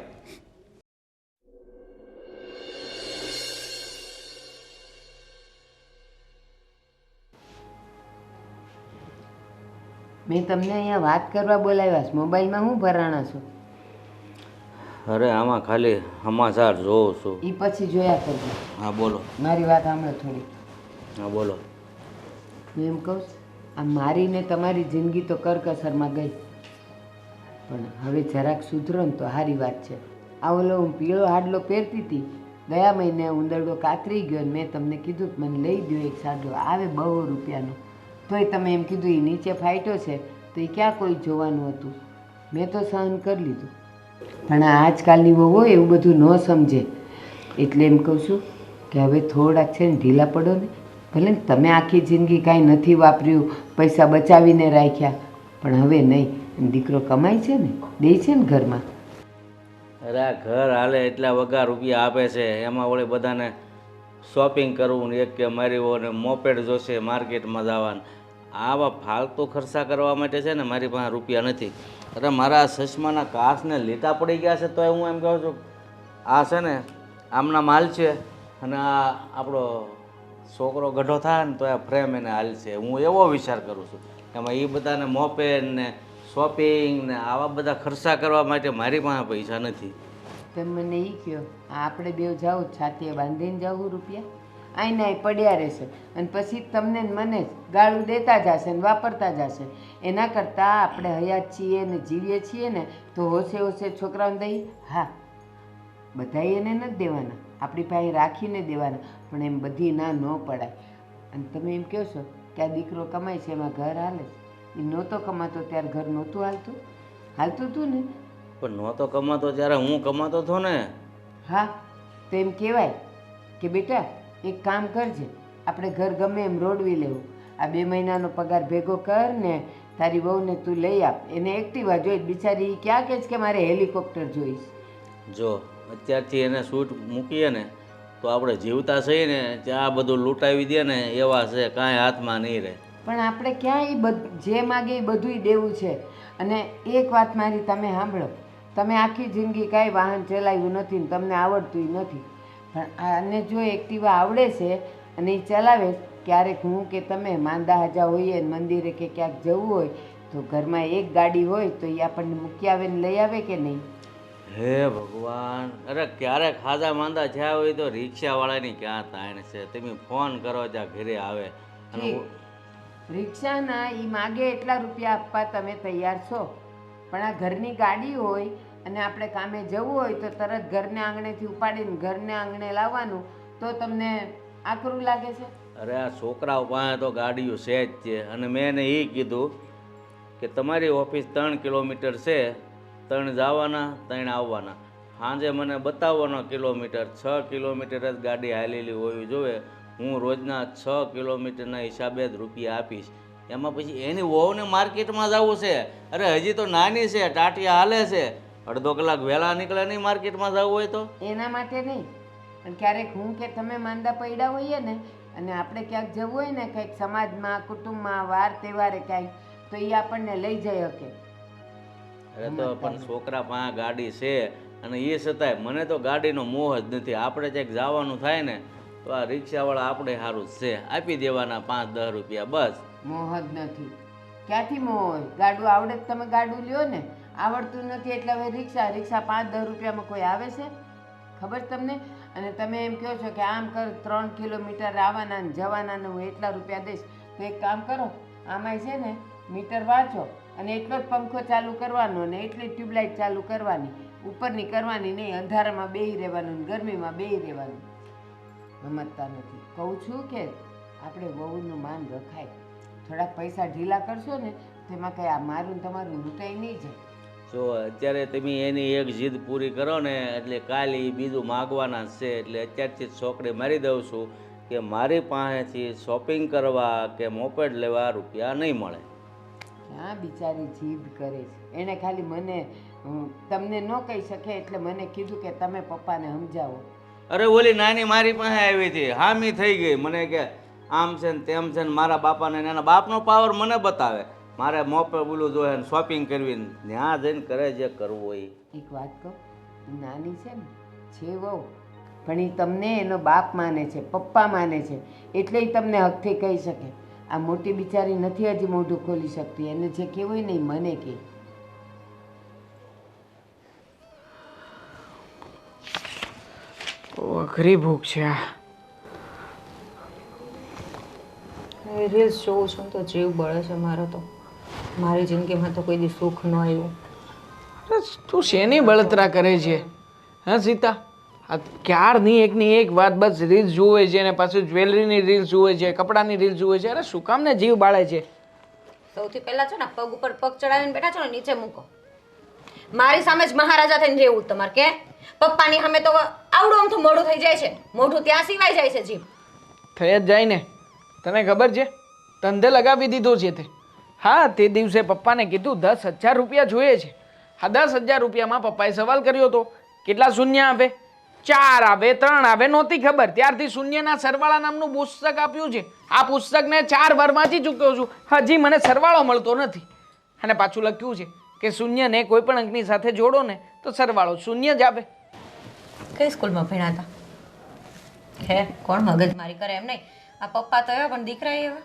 મેં તમને અહીંયા વાત કરવા બોલાવ્યા છે, મોબાઈલમાં હું ભરાણા છો? અરે આમાં ખાલી સમાચાર જોઉં છું. એ પછી જોયા કરજો. હા બોલો. મારી વાત સાંભળો થોડી. હા બોલો. હું એમ કહું છું, આ મારીને તમારી જિંદગી તો કરકસરમાં ગઈ, પણ હવે જરાક સુધરો ને તો સારી વાત છે. આ ઓલો હું પીળો હાડલો પહેરતી હતી, ગયા મહિને ઉંદરડો કાતરી ગયો ને મેં તમને કીધું કે મને લઈ દો એક સાદો, આવે 200 રૂપિયાનો. તોય તમે એમ કીધું એ નીચે ફાટ્યો છે તો એ ક્યાં કોઈ જોવાનું હતું. મેં તો સહન કરી લીધું, પણ આ આજકાલની વહુઓ એવું બધું ન સમજે. એટલે એમ કહું છું કે હવે થોડાક છે ને ઢીલા પડો ને. ભલે ને તમે આખી જિંદગી કાંઈ નથી વાપર્યું, પૈસા બચાવીને રાખ્યા, પણ હવે નહીં. દીકરો કમાય છે ને, દે છે ને ઘરમાં. અરે આ ઘર હાલે એટલા વગા રૂપિયા આપે છે, એમાં વળી બધાને શોપિંગ કરવું ને એક કે મારી વહુને મોપેડ જોશે માર્કેટમાં જવાનું. આવા ફાલતુ ખર્ચા કરવા માટે છે ને મારી પાસે રૂપિયા નથી. અરે મારા ચશ્માના કાચને લીટા પડી ગયા છે તો હું એમ કહું છું આ છે ને આમના માલ છે, અને આ આપણો છોકરો ગઢો થાય ને તો આ ફ્રેમ એને હાલ છે. હું એવો વિચાર કરું છું એમાં એ બધાને મોપેડ ને શોપિંગ ને આવા બધા ખર્ચા કરવા માટે મારી પાસે પૈસા નથી. તમે મને એ કહો, આપણે બેવ જાઉં છાતીએ બાંધીને જાવું રૂપિયા? આઈને અહીં પડ્યા રહેશે અને પછી તમને ને મને જ ગાળું દેતા જશે ને વાપરતા જશે. એના કરતાં આપણે હયાત છીએ ને જીવીએ છીએ ને તો હોશે હોશે છોકરાઓને દઈએ. હા, બધાય એને નથી દેવાના, આપણી પાસે રાખીને દેવાના, પણ એમ બધી ના ન પડાય. અને તમે એમ કહો છો કે આ દીકરો કમાય છે એમાં ઘર હાલે છે. એ નહોતો કમાતો ત્યારે ઘર નહોતું હાલતું? હાલતું હતું ને. પણ નહોતો કમાતો ત્યારે હું કમાતો હતો ને. હા, તો એમ કહેવાય કે બેટા એક કામ કરજે, આપણે ઘર ગમે એમ રોડવી લેવું, આ 2 મહિનાનો પગાર ભેગો કર ને તારી વહુને તું લઈ આપ. એને એક્ટિવા જોઈશ, બિચારી ક્યાં કહે છે કે મારે હેલિકોપ્ટર જોઈશ. જો અત્યારથી એને છૂટ મૂકીએ ને તો આપણે જીવતા છીએ ને ત્યાં બધું લૂંટાવી દે ને એવા છે, કાંઈ હાથમાં નહીં રહે. પણ આપણે ક્યાં જે માગે એ બધુંય દેવું છે. અને એક વાત મારી તમે સાંભળો, તમે આખી જિંદગી કાંઈ વાહન ચલાવ્યું નથી ને તમને આવડતું નથી, પણ આને જો એક્ટિવા આવડે છે અને એ ચલાવે, ક્યારેક હું કે તમે માંદા હાજા હોઈએ ને મંદિરે કે ક્યાંક જવું હોય તો ઘરમાં એક ગાડી હોય તો એ આપણને મૂકી આવે ને લઈ આવે કે નહીં? હે ભગવાન! અરે ક્યારેક હાજા માંદા થયા હોય તો રિક્ષાવાળાની ક્યાં તાણ છે, તમે ફોન કરો ત્યાં ઘરે આવે. અને રિક્ષાના એ માગે એટલા રૂપિયા આપવા તમે તૈયાર છો, પણ આ ઘરની ગાડી હોય અને આપણે કામે જવું હોય તો તરત ઘરને આંગણેથી ઉપાડીને ઘરને આંગણે લાવવાનું, તો તમને આકરું લાગે છે? અરે આ છોકરાઓ પાસે તો ગાડીઓ છે જ છે, અને મેં એને એ કીધું કે તમારી ઓફિસ 3 કિલોમીટર છે, 3 જવાના 3 આવવાના, સાંજે મને બતાવવાનો કિલોમીટર, 6 કિલોમીટર જ ગાડી હાલેલી હોવી જોઈએ. હું રોજના 6 કિલોમીટરના હિસાબે જ રૂપિયા આપીશ. એમાં પછી એની વહુને માર્કેટમાં જવું છે. અરે હજી તો નાની છે, ટાટિયા હાલે છે, અડધો કલાક વહેલા નીકળે નહીં માર્કેટમાં જવું હોય તો. એના માટે નહીં, પણ ક્યારેક હું કે તમે માંદા પડ્યા હોઈએ ને અને આપણે ક્યાંક જવું હોય ને કંઈક સમાજમાં, કુટુંબમાં, વાર તહેવારે ક્યાંક, તો એ આપણને લઈ જઈ શકે. અરે તો પણ છોકરા પાસે ગાડી છે, અને એ છતાંય મને તો ગાડીનો મોહ જ નથી. આપણે ક્યાંક જવાનું થાય ને તો આ રિક્ષાવાળા આપણે સારું જ છે, આપી દેવાના 5-10 રૂપિયા બસ. મોહ જ નથી. ક્યાંથી મોહ હોય? ગાડું આવડે જ તમે ગાડું લ્યો ને, આવડતું નથી એટલે હવે રિક્ષા 5-10 રૂપિયામાં કોઈ આવે છે? ખબર તમને? અને તમે એમ કહો છો કે આમ કર 3 કિલોમીટર આવવાના ને જવાના ને હું એટલા રૂપિયા દઈશ, તો એક કામ કરો, આમાંય છે ને મીટર વાંચો અને એટલો જ પંખો ચાલુ કરવાનો ને એટલી ટ્યુબલાઇટ ચાલુ કરવાની, ઉપરની કરવાની નહીં, અંધારામાં બેસી રહેવાનું ને ગરમીમાં બેસી રહેવાનું. સમજતા નથી. કહું છું કે આપણે વહુનું માન રખાય. થોડાક પૈસા ઢીલા કરશો ને તેમાં કંઈ આ મારું ને તમારું લૂંટાઈ નહીં જાય. જો અત્યારે તમે એની એક જીદ પૂરી કરો ને એટલે કાલે એ બીજું માગવાના છે. એટલે અત્યારથી જ છોકરી મારી દઉં છું કે મારી પાસેથી શોપિંગ કરવા કે મોપેડ લેવા રૂપિયા નહીં મળે. ક્યાં બિચારી જીદ કરે છે. એણે ખાલી મને તમને ન કહી શકે એટલે મને કીધું કે તમે પપ્પાને સમજાવો. અરે ઓલી નાની મારી પાસે આવી હતી, હામી થઈ ગઈ, મને કે આમ છે ને તેમ છે ને, મારા બાપાને એના બાપનો પાવર મને બતાવે, મારે મોપે બોલું જોઈએ ને શોપિંગ કરવી ને ત્યાં જઈને કરે જે કરવું હોય. એક વાત કહું, નાની છે ને છે વહુ, પણ એ તમને એનો બાપ માને છે, પપ્પા માને છે, એટલે એ તમને હકથી કહી શકે. આ મોટી બિચારી નથી હજી મોઢું ખોલી શકતી, એને જે કહેવું હોય ને એ મને કહે. અઘરી ભૂખ છે આ. રીલ્સ જોઉં છું તો જીવ બળે છે મારો તો. મારી જિંદગીમાં તો કોઈ દી સુખ ન આવ્યું. અરે તું શેની બળતરા કરે છે હા સીતા? આ ક્યારની એકની એક વાત બસ રીલ્સ જુએ છે ને પાછું જ્વેલરીની રીલ્સ જુએ છે, કપડાની રીલ્સ જુએ છે. અરે શું કામ ને જીવ બાળે છે? સૌથી પહેલા છે ને પગ ઉપર પગ ચડાવીને બેઠા છો ને નીચે મૂકો. મારી સામે જ મહારાજા થઈને રહેવું તમારે કે? પપ્પાની સામે તો આવડું આમથું મોઢું થઈ જાય છે, મોઢું ત્યાં સિવાય જાય છે જીભ. થઈ જ જાય ને. તને ખબર છે ધંધે લગાવી દીધો છે તે. હા તે દિવસે પપ્પાને કીધું 10,000 રૂપિયા જોઈએ છે. હા 10,000 રૂપિયામાં પપ્પાએ સવાલ કર્યો હતો કેટલા શૂન્ય આવે? 4 આવે, 3 આવે, નહોતી ખબર. ત્યારથી શૂન્યના સરવાળા નામનું પુસ્તક આપ્યું છે. આ પુસ્તકને 4 વાર વાંચી ચૂક્યો છું, હજી મને સરવાળો મળતો નથી. અને પાછું લખ્યું છે કે શૂન્યને કોઈ પણ અંકની સાથે જોડો ને તો સરવાળો શૂન્ય જ આવે. કઈ સ્કૂલમાં ભણ્યા હતા? હે કોણ મગજ મારી કરે એમ નહીં. આ પપ્પા તો એવા પણ દીકરા એવા.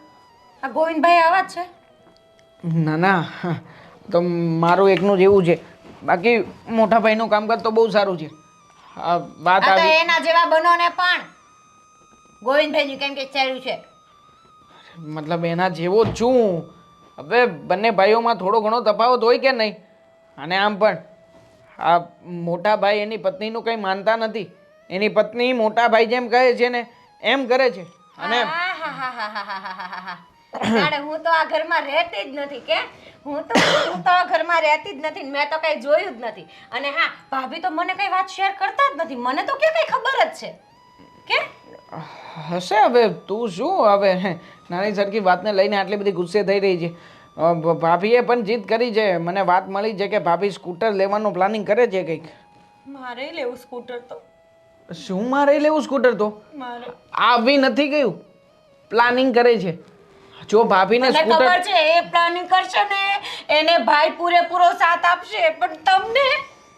આ ગોવિંદભાઈ આવા જ છે. ના ના તો મારું એકનું જ એવું છે. બાકી મોટા ભાઈનું કામકાજ તો બહુ સારું છે. આ વાત આ તો આવી એના જેવા બનો ને પણ ગોવિંદભાઈનું કેમ કે ચાલ્યું છે. મતલબ એના જેવો જ છું. હવે બંને ભાઈઓમાં થોડો ઘણો તફાવત હોય કે નહીં? અને આમ પણ આ મોટા ભાઈ એની પત્નીનું કંઈ માનતા નથી. એની પત્ની મોટા ભાઈ જેમ કહે છે ને એમ કરે છે. અને જાણે હું તો આ ઘરમાં રહેતી જ નથી કે હું તો આ ઘરમાં રહેતી જ નથી. મેં તો કઈ જોયું જ નથી. અને હા ભાભી તો મને કઈ વાત શેર કરતા જ નથી. મને તો કે કઈ ખબર જ છે કે હશે. હવે તું શું હવે નાની સરખી વાતને લઈને આટલી બધી ગુસ્સે થઈ રહી છે? ભાભીએ પણ જીદ કરી છે. મને વાત મળી છે કે ભાભી સ્કૂટર લેવાનું પ્લાનિંગ કરે છે કંઈક. મારે લેવું સ્કૂટર તો. શું મારે લેવું સ્કૂટર? તો મારે આવી નથી ગયું, પ્લાનિંગ કરે છે. જો ભાભીને મને સ્કૂટર ખબર છે એ પ્લાનિંગ કરશે ને એને ભાઈ પૂરેપૂરો સાથ આપશે. પણ તમને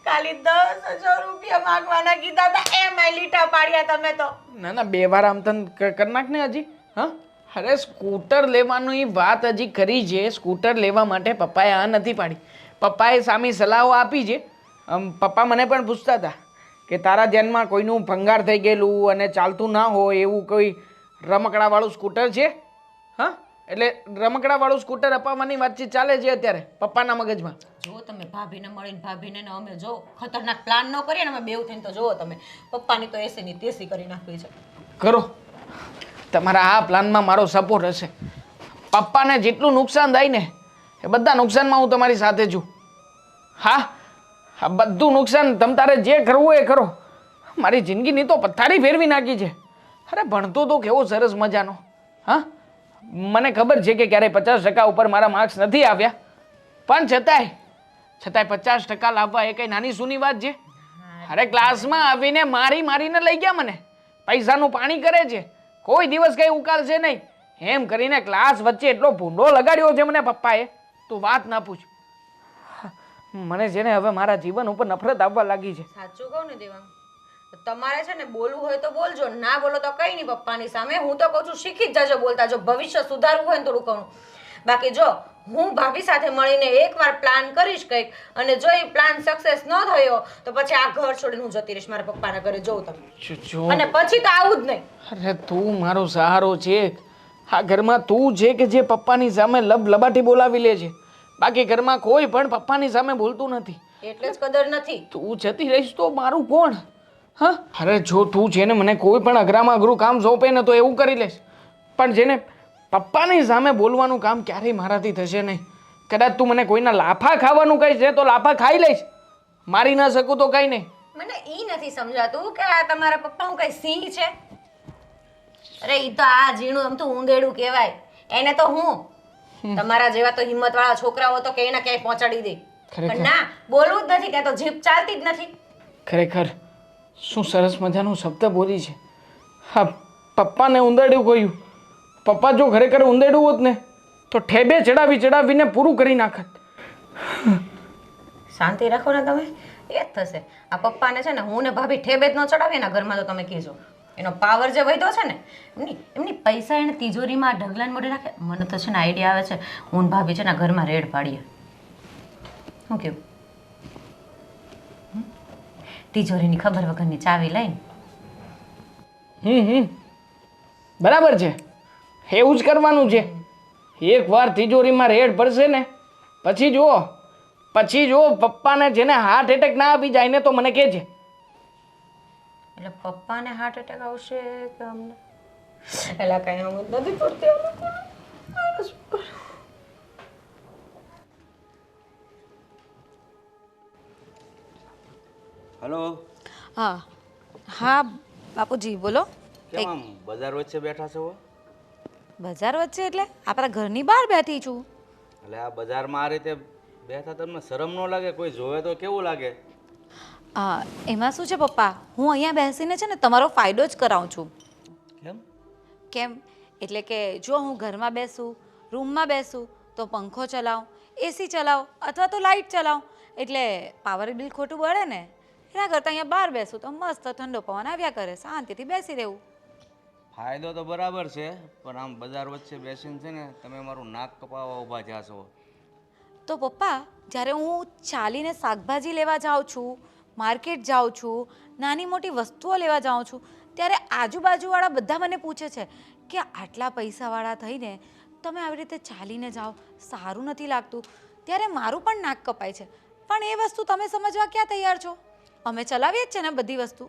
ખાલી 10,000 રૂપિયા માંગવાના કીધા હતા એમાંય લીટા પાડ્યા તમે તો. ના ના 2 વાર આમ તન કરી નાખ ને હજી. હા અરે સ્કૂટર લેવાની વાત હજી કરી છે. સ્કૂટર લેવા માટે પપ્પાએ આ નથી પાડી. પપ્પાએ સામી સલાહો આપી છે. પપ્પા મને પણ પૂછતા હતા કે તારા ધ્યાનમાં કોઈનું ભંગાર થઈ ગયેલું અને ચાલતું ના હોય એવું કોઈ રમકડાવાળું સ્કૂટર છે? હા એટલે રમકડાવાળું સ્કૂટર અપાવવાની વાતચીત ચાલે છે અત્યારે પપ્પાના મગજમાં. જો તમે ભાભીને મળીને ભાભીને ને અમે જો ખતરનાક પ્લાન ન કરીએ ને અમે બેવ થઈને તો જોવો તમે પપ્પાની તો એસી ની તેસી કરી નાખવી છે. કરો તમારા આ પ્લાનમાં મારો સપોર્ટ હશે. પપ્પાને જેટલું નુકસાન થાય ને એ બધા નુકસાનમાં હું તમારી સાથે છું. હા આ બધું નુકસાન તમ તારે જે કરવું એ કરો. મારી જિંદગીની તો પથારી ફેરવી નાખી છે. અરે ભણતો તો કેવો સરસ મજાનો. હા મને ખબર છે કે ક્યારેય 50% ઉપર મારા માર્ક્સ નથી આવ્યા, પણ છતાંય 50% લાવવા એ કઈ નાની સૂની વાત છે? અરે ક્લાસમાં આવીને મારીને લઈ ગયા મને. પૈસાનું પાણી કરે છે, કોઈ દિવસ કઈ ઉકાળશે નહીં એમ કરીને ક્લાસ વચ્ચે એટલો ભૂંડો લગાડ્યો છે મને પપ્પાએ, તું વાત ના પૂછ. મને છે ને હવે મારા જીવન ઉપર નફરત આવવા લાગી છે. સાચું કહું ને દેવાંગ, તમારે છે ને બોલવું હોય તો બોલજો, ના બોલો તો કઈ નહીં પપ્પાની સામે. હું તો કહું છું શીખી જ જજો બોલતા. જો ભવિષ્ય સુધારવું હોય ને થોડું ઘણું. બાકી જો હું ભાભી સાથે મળીને એકવાર પ્લાન કરીશ કંઈક અને જો એ પ્લાન સક્સેસ ન થયો તો પછી આ ઘર છોડીને હું જતી રહીશ મારા પપ્પાના ઘરે. જોઉં તમે અને પછી તો આવું જ નહીં. અરે તું મારો સહારો છે. આ ઘરમાં તું છે કે જે પપ્પાની સામે લબાટી બોલાવી લે છે. બાકી ઘરમાં કોઈ પણ પપ્પાની સામે બોલતું નથી. એટલે જ કદર નથી. તું જતી રહીશ તો મારું કોણ? હા અરે જો તું છે ને મને કોઈ પણ અઘરામાં અઘરું કામ સોંપે ને તો એવું કરી લઈશ, પણ જેને પપ્પાની સામે બોલવાનું કામ ક્યારેય મારાથી થશે નહીં. કદાચ તું મને કોઈના લાફા ખાવાનું કહીશ ને તો લાફા ખાઈ લઈશ, મારી ના શકું તો કંઈ નહીં. મને ઈ નથી સમજાતું કે આ તમારા પપ્પા હું કઈ સિંહ છે? અરે ઈ તો આ ઝીણું આમ તો ઊંધેડું કહેવાય. એને તો હું તમારા જેવા તો હિંમત વાળા છોકરાઓ તો ક્યાંય ના ક્યાંય પહોંચાડી દે. પણ ના બોલવું જ નથી, ત્યાં તો જીભ ચાલતી જ નથી. ખરેખર શું સરસ મજાનો શબ્દ બોલી છે. હા પપ્પાને ઊંધેડું કહ્યું. પપ્પા જો ખરેખર ઊંધેડું હોત ને તો ઠેબે ચડાવીને પૂરું કરી નાખત. શાંતિ રાખો ને તમે, એ જ થશે. આ પપ્પાને છે ને હું ને ભાભી ઠેબે જ ન ચડાવીએ ને ઘરમાં તો તમે કહેજો. એનો પાવર જે વધ્યો છે ને એમની પૈસા એને તિજોરીમાં ઢગલાને મોઢે રાખે. મને તો છે ને આઈડિયા આવે છે, હું ને ભાભી છે ને ઘરમાં રેડ પાડીએ. શું કેવું? તિજોરીની ખબર વગરની ચાવી લઈને બરાબર છે, એવું જ કરવાનું છે. એકવાર તિજોરીમાં રેડ પડશે ને પછી જુઓ પપ્પાને જેને હાર્ટ એટેક ના આવી જાય ને તો મને કહેજે. એટલે પપ્પાને હાર્ટ એટેક આવશે કે અમને? એલા કઈ આમ નથી પડતી. હલો, હા હા બાપુજી બોલો. કેમ આમ બજાર વચ્ચે બેઠા છો? બજાર વચ્ચે એટલે આપણા ઘરની બહાર બેઠી છું. એટલે આ બજારમાં આ રીતે બેઠા તમને શરમ ન લાગે? કોઈ જોવે તો કેવું લાગે? એમાં શું છે પપ્પા, હું અહીંયા બેસીને છે ને તમારો ફાયદો જ કરાવું છું. કેમ એટલે કે જો હું ઘરમાં બેસું, રૂમમાં બેસું તો પંખો ચલાવું, એસી ચલાવું અથવા તો લાઇટ ચલાવું, એટલે પાવર બિલ ખોટું બળે ને. એના કરતાં અહીંયા બહાર બેસું તો મસ્ત ઠંડો પવન આવ્યા કરે, શાંતિથી બેસી રહેવું. ફાયદો તો બરાબર છે, પણ આમ બજાર વચ્ચે બેસીને છે ને તમે મારું નાક કપાવવા ઊભા થયા છો. તો પપ્પા, જ્યારે હું ચાલીને શાકભાજી લેવા જાઉં છું, માર્કેટ જાઉં છું, નાની મોટી વસ્તુઓ લેવા જાઉં છું, ત્યારે આજુબાજુવાળા બધા મને પૂછે છે કે આટલા પૈસાવાળા થઈને તમે આવી રીતે ચાલીને જાઓ, સારું નથી લાગતું. ત્યારે મારું પણ નાક કપાય છે, પણ એ વસ્તુ તમે સમજવા ક્યાં તૈયાર છો? અમે ચલાવીએ જ છે ને બધી વસ્તુ.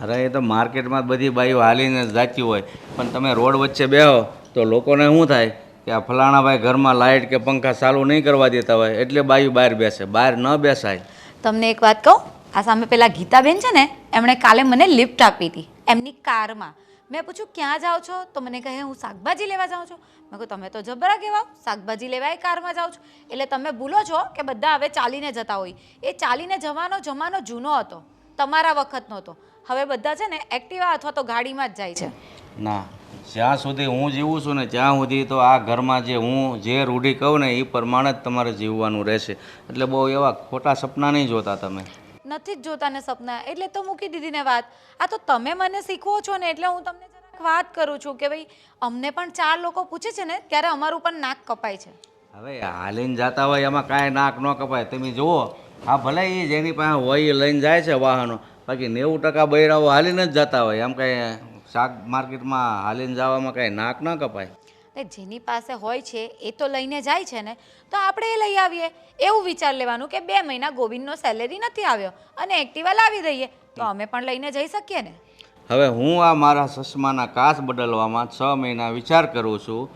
અરે એ તો માર્કેટમાં બધી બાઈઓ હાલીને જ જાતી હોય, પણ તમે રોડ વચ્ચે બેહો તો લોકોને શું થાય કે આ ફલાણા ભાઈ ઘરમાં લાઇટ કે પંખા ચાલુ નહીં કરવા દેતા હોય એટલે બાઈઓ બહાર બેસે. બહાર ન બેસાય. તમને એક વાત કહું, આ સામે પેલા ગીતાબેન છે ને, એમણે કાલે મને લિફ્ટ આપી હતી એમની કારમાં. મેં પૂછ્યું ક્યાં જાઓ છો? તો મને કહે હું શાકભાજી લેવા જાઉં છું. મેં કહું તમે તો જબરા કહેવાઓ, શાકભાજી લેવા એ કારમાં જાઉં છું. એટલે તમે ભૂલો છો કે બધા હવે ચાલીને જતા હોય. એ ચાલીને જવાનો જમાનો જૂનો હતો, તમારા વખતનો હતો. હવે બધા છે ને એક્ટિવા અથવા તો ગાડીમાં જ જાય છે. ના, જ્યાં સુધી હું જીવું છું ને ત્યાં સુધી તો આ ઘરમાં જે હું જે રૂઢી કહું ને એ પ્રમાણે જ તમારે જીવવાનું રહેશે. એટલે બહુ એવા ખોટા સપના નહીં જોતા તમે. નથી જ જોતા ને સપના, એટલે તો મૂકી દીધી ને વાત. આ તો તમે મને શીખવો છો ને એટલે હું તમને જરાક વાત કરું છું કે ભાઈ અમને પણ 4 લોકો પૂછે છે ને ત્યારે અમારું પણ નાક કપાય છે. હવે હાલીને જતા હોય એમાં કાંઈ નાક ન કપાય. તમે જુઓ, હા ભલે એ જેની પાસે હોય એ લઈને જાય છે વાહનો, બાકી 90% બૈરાઓ હાલીને જ જતા હોય. એમ કાંઈ શાક માર્કેટમાં હાલીને જવામાં કાંઈ નાક ન કપાય. જેની પાસે હોય છે એ તો લઈને જાય છે ને, તો આપણે એ લઈ આવીએ. એવું વિચાર લેવાનું કે 2 મહિના ગોવિંદનો સેલેરી નથી આવ્યો અને એક્ટિવા લાવી દઈએ તો અમે પણ લઈને જઈ શકીએ ને. હવે હું આ મારા ચશ્માના કાચ બદલવામાં 6 મહિના વિચાર કરું છું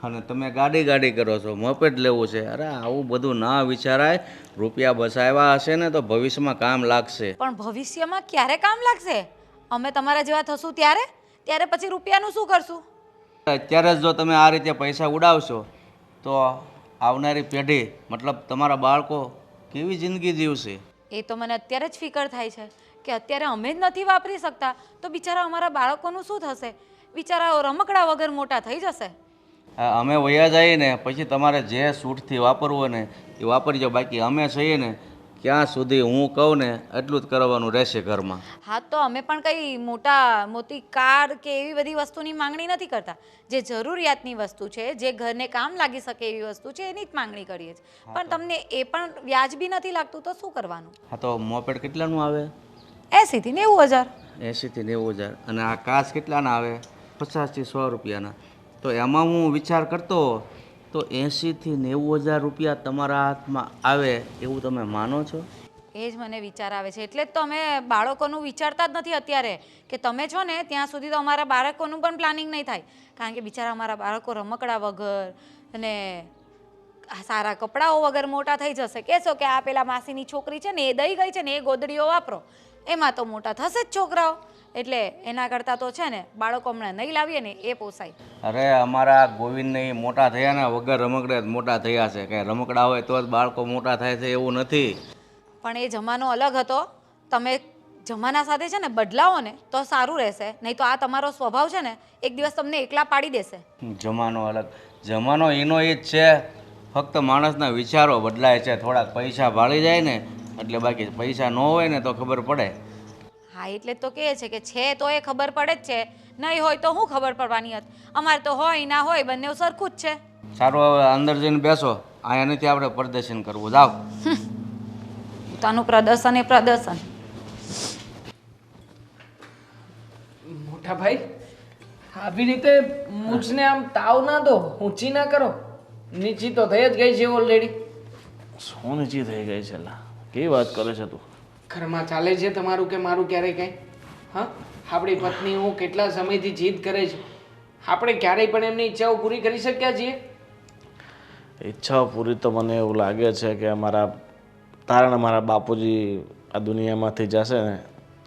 અને તમે ગાડી કરો છો, મોપેડ લેવું છે. અરે આવું બધું ના વિચારાય. રૂપિયા બચાવ્યા હશે ને તો ભવિષ્યમાં કામ લાગશે. પણ ભવિષ્યમાં ક્યારે કામ લાગશે? અમે તમારા જેવા થશું ત્યારે પછી રૂપિયાનું શું કરશું? અત્યારે જ જો તમે આ રીતે પૈસા ઉડાવશો તો આવનારી પેઢી મતલબ તમારા બાળકો કેવી જિંદગી જીવશે? એ તો મને અત્યારે જ ફિકર થાય છે કે અત્યારે અમે જ નથી વાપરી શકતા તો બિચારા અમારા બાળકોનું શું થશે? બિચારાઓ રમકડા વગર મોટા થઈ જશે. અમે વયા જઈએ ને પછી તમારે જે સૂટથી વાપરવું ને એ વાપરજો. બાકી અમે છીએ ને ક્યાં સુધી હું કહું ને એટલું જ કરવાનું રહેશે ઘરમાં. હા, તો અમે પણ કંઈ મોટી કાર કે એવી બધી વસ્તુની માંગણી નથી કરતા. જે જરૂરિયાતની વસ્તુ છે, જે ઘરને કામ લાગી શકે એવી વસ્તુ છે એની જ માંગણી કરીએ છીએ. પણ તમને એ પણ વ્યાજબી નથી લાગતું તો શું કરવાનું? હા, તો મોપેડ કેટલાનું આવે? 80 થી 90 હજાર. 80 થી 90 હજાર. અને આ કાચ કેટલાના આવે? 50 થી 100 રૂપિયાના. તો એમાં હું વિચાર કરતો તો 80 થી 90 હજાર રૂપિયા તમારા હાથમાં આવે એવું તમે માનો છો? એ જ મને વિચાર આવે છે. એટલે જ તો અમે બાળકોનું વિચારતા જ નથી અત્યારે કે તમે છો ને ત્યાં સુધી તો અમારા બાળકોનું પણ પ્લાનિંગ નહીં થાય. કારણ કે બિચારા અમારા બાળકો રમકડા વગર અને સારા કપડાઓ વગર મોટા થઈ જશે. કહેશો કે આ પેલા માસીની છોકરી છે ને એ દઈ ગઈ છે ને એ ગોદડીઓ વાપરો, એમાં તો મોટા થશે જ છોકરાઓ. એટલે એના કરતાં તો છે ને બાળકો હમણાં નહીં લાવીએ ને એ પોસાય. અરે અમારા ગોવિંદને એ મોટા થયા ને વગર રમકડે જ મોટા થયા છે. કંઈ રમકડા હોય તો જ બાળકો મોટા થાય છે એવું નથી. પણ એ જમાનો અલગ હતો. તમે જમાના સાથે છે ને બદલાવો ને તો સારું રહેશે, નહીં તો આ તમારો સ્વભાવ છે ને એક દિવસ તમને એકલા પાડી દેશે. જમાનો અલગ, જમાનો એનો એ જ છે. ફક્ત માણસના વિચારો બદલાય છે. થોડાક પૈસા ભાળી જાય ને એટલે બાકી પૈસા ન હોય ને તો ખબર પડે. હા એટલે તો કહે છે કે છે તો એ ખબર પડે જ છે, નહીં હોય તો હું ખબર પડવાની હતી. અમારે તો હોય ના હોય બંને સરખું જ છે. સારું, હવે અંદર જઈને બેસો. અહીંયા નથી આપણે પ્રદર્શન કરવું. જાઓ. પોતાનું પ્રદર્શન એ પ્રદર્શન. મોટા ભાઈ, આવી રીતે મૂછને આમ તાવ ના દો, ઊંચી ના કરો. નીચી તો થઈ જ ગઈ છે ઓલરેડી. શું નીચી થઈ ગઈ છે લા? કેવી વાત કરે છે તું? ઘરમાં ચાલે છે તમારું કે મારું ક્યારેય કંઈ? હા, આપણી પત્ની હું કેટલા સમયથી જીદ કરે છે, આપણે ક્યારેય પણ એમની ઈચ્છાઓ પૂરી કરી શક્યા છીએ? ઈચ્છાઓ પૂરી તો મને એવું લાગે છે કે તારા ને મારા બાપુજી આ દુનિયામાંથી જશે ને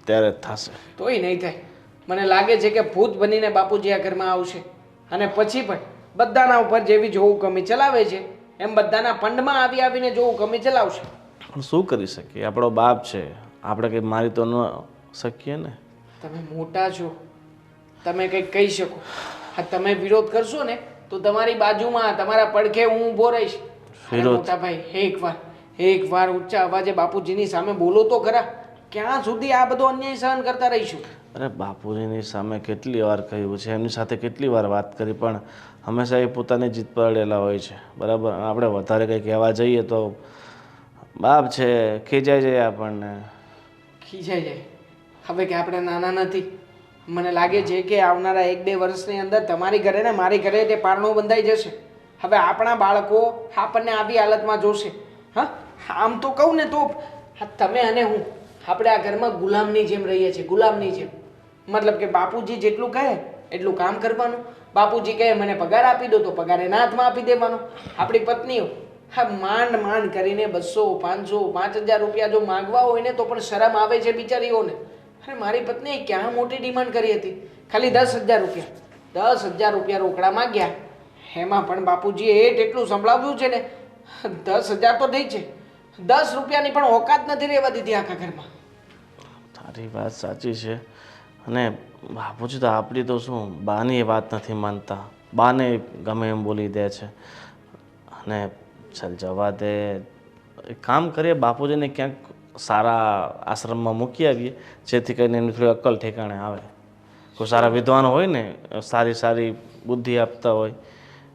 ત્યારે જ થશે. તોય નહીં થાય. મને લાગે છે કે ભૂત બનીને બાપુજી આ ઘરમાં આવશે અને પછી પણ બધાના ઉપર જેવી જોવું કમી ચલાવે છે એમ બધાના ફંડમાં આવીને જોવું કમી ચલાવશે. પણ શું કરી શકીએ? આપણો બાપ છે, આપણે કંઈ મારી તો ન શકીએ ને. તમે મોટા છો, તમે કંઈક કહી શકો. હા, તમે વિરોધ કરશો ને તો તમારી બાજુમાં તમારા પડખે હું ઊભો રહીશ. અરે મોટા ભાઈ, એક વાર ઊંચા અવાજે બાપુજીની સામે બોલો તો ખરા. ક્યાં સુધી આ બધો અન્યાય સહન કરતા રહીશું? અરે બાપુજીની સામે કેટલી વાર કહ્યું છે, એમની સાથે કેટલી વાર વાત કરી, પણ હંમેશા એ પોતાની જીત પર અડેલા હોય છે, બરાબર. અને આપણે વધારે કંઈ કહેવા જઈએ તો બાપ છે ખીજાઈ જાય આપણને. ખીજાઈ જાય? હવે કે આપણે નાના નથી. મને લાગે છે કે આવનારા 1-2 વર્ષની અંદર તમારી ઘરે ને મારી ઘરે તે પારણું બંધાઈ જશે. હવે આપણા બાળકો આપણને આવી હાલતમાં જોશે. હા, આમ તો કહું ને તો તમે અને હું આપણે આ ઘરમાં ગુલામની જેમ રહીએ છીએ, ગુલામની જેમ. મતલબ કે બાપુજી જેટલું કહે એટલું કામ કરવાનું. બાપુજી કહે મને પગાર આપી દો તો પગાર એના હાથમાં આપી દેવાનો. આપણી પત્નીઓ હા માંડ કરીને 200, 500, 5000 રૂપિયા જો માગવા હોય ને તો પણ શરમ આવે છે બિચારીઓને. અરે મારી પત્નીએ ક્યાં મોટી ડિમાન્ડ કરી હતી, ખાલી 10,000 રૂપિયા. 10,000 રૂપિયા રોકડા માગ્યા, એમાં પણ બાપુજીએ એટલું સંભળાવ્યું છે ને. 10,000 તો થઈ છે, 10 રૂપિયાની પણ ઓકાત નથી રહેવા દીધી આખા ઘરમાં. તારી વાત સાચી છે. અને બાપુજી તો આપણી તો શું, બાની એ વાત નથી માનતા, બાને ગમે એમ બોલી દે છે. અને ચાલ જવા દે, એક કામ કરીએ, બાપુજીને ક્યાંક સારા આશ્રમમાં મૂકી આવીએ, જેથી કરીને એમની થોડી અક્કલ ઠેકાણે આવે. કોઈ સારા વિદ્વાન હોય ને, સારી બુદ્ધિ આપતા હોય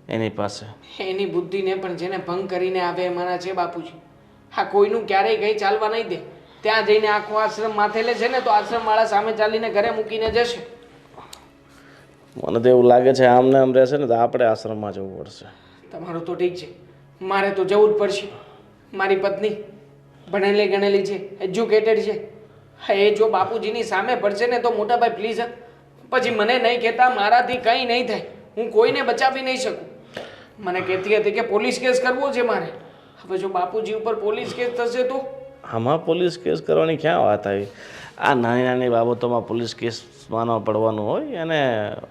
એની પાસે. એની બુદ્ધિને પણ જેને ભંગ કરીને આવે એમાંના છે બાપુજી. હા, કોઈનું ક્યારેય કંઈ ચાલવા નહીં દે. ત્યાં જઈને આખો આશ્રમ માથે લે છે ને તો આશ્રમવાળા સામે ચાલીને ઘરે મૂકીને જશે. મને તો એવું લાગે છે આમને આમ રહેશે ને તો આપણે આશ્રમમાં જવું પડશે. તમારું તો ઠીક છે, મારે તો જવું જ પડશે. મારી પત્ની ભણેલી ગણેલી છે, એજ્યુકેટેડ છે. હા, એ જો બાપુજીની સામે પડશે ને તો મોટા ભાઈ પ્લીઝ, પછી મને નહીં કહેતા મારાથી કંઈ નહીં થાય, હું કોઈને બચાવી નહીં શકું. મને કહેતી હતી કે પોલીસ કેસ કરવો છે મારે. હવે જો બાપુજી ઉપર પોલીસ કેસ થશે તો? આમાં પોલીસ કેસ કરવાની ક્યાં વાત આવી? આ નાની બાબતોમાં પોલીસ કેસ માનવા પડવાનું હોય? અને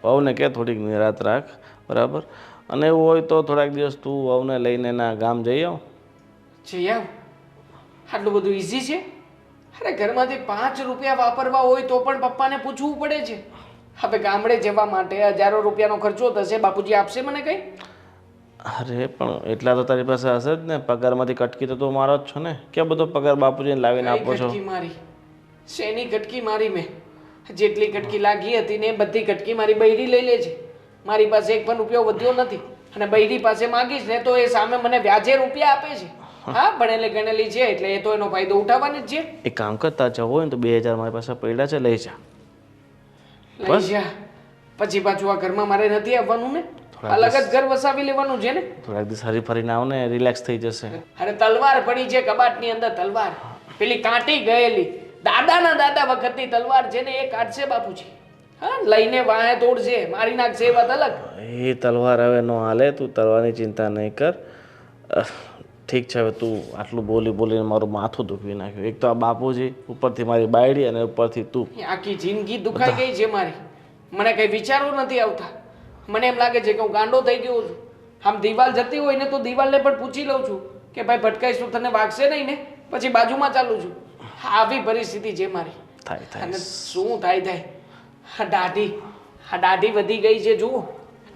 વહુને કે થોડીક નિરાત રાખ, બરાબર. અને એવું હોય તો થોડાક દિવસ તું વહુને લઈને એના ગામ જઈ આવ. જઈ આવ? આટલું બધું ઇઝી છે? અરે ઘરમાંથી 5 રૂપિયા વાપરવા હોય તો પણ પપ્પાને પૂછવું પડે છે. હવે ગામડે જવા માટે હજારો રૂપિયાનો ખર્ચો થશે, બાપુજી આપશે મને કંઈ? અરે પણ એટલા તો તારી પાસે હશે જ ને, પગારમાંથી કટકી તો તું મારો જ છો ને. ક્યાં બધો પગાર બાપુજીને લાવીને આપો છો? કટકી મારી? શેની કટકી મારી? મેં જેટલી કટકી લાગી હતી ને બધી કટકી મારી બૈરી લઈ લે છે. મારી પાસે 1 પણ રૂપિયો વધ્યો નથી, અને બૈરી પાસે માગીશ ને તો એ સામે મને વ્યાજે રૂપિયા આપે છે. હા, ભણેલી ગણેલી છે એટલે એ તો એનો ફાયદો ઉઠાવવાની જ છે. એક કામ કરતા જવું હોય ને તો 2000 મારી પાસે પડ્યા છે, લઈ જા. લઈ જા. પછી પાછું આ ઘરમાં મારે નથી આવવાનું ને, અલગ જ ઘર વસાવી લેવાનું છે ને. થોડાક દિવસ હરી ફરીને આવ ને, રિલેક્સ થઈ જશે. અરે તલવાર પડી છે કબાટની અંદર, તલવાર પેલી કાંટી ગયેલી દાદાના દાદા વખતની તલવાર છે ને, એ કાઢશે બાપુજી. હા, લઈને વાહે તોડશે, મારી નાખશે, એ વાત અલગ. એ તલવાર હવે ન હાલે, તું તલવારની ચિંતા નહીં કર. ઠીક છે, હવે તું આટલું બોલીને મારું માથું દુખી નાખ્યું. એક તો આ બાપુજી, ઉપરથી મારી બાયડી, અને ઉપરથી તું. આખી જિંદગી દુખાઈ ગઈ છે મારી. મને કઈ વિચારો નથી આવતા. મને એમ લાગે છે કે હું ગાંડો થઈ ગયો છું. આમ દિવાલ જતી હોય ને તો દિવાલને પણ પૂછી લઉં છું કે ભાઈ ભટકાઈશ તો તને વાગશે નહીં ને, પછી બાજુમાં ચાલું છું. આવી પરિસ્થિતિ છે મારી. અને શું થાય? આ દાઢી વધી ગઈ છે. જુઓ,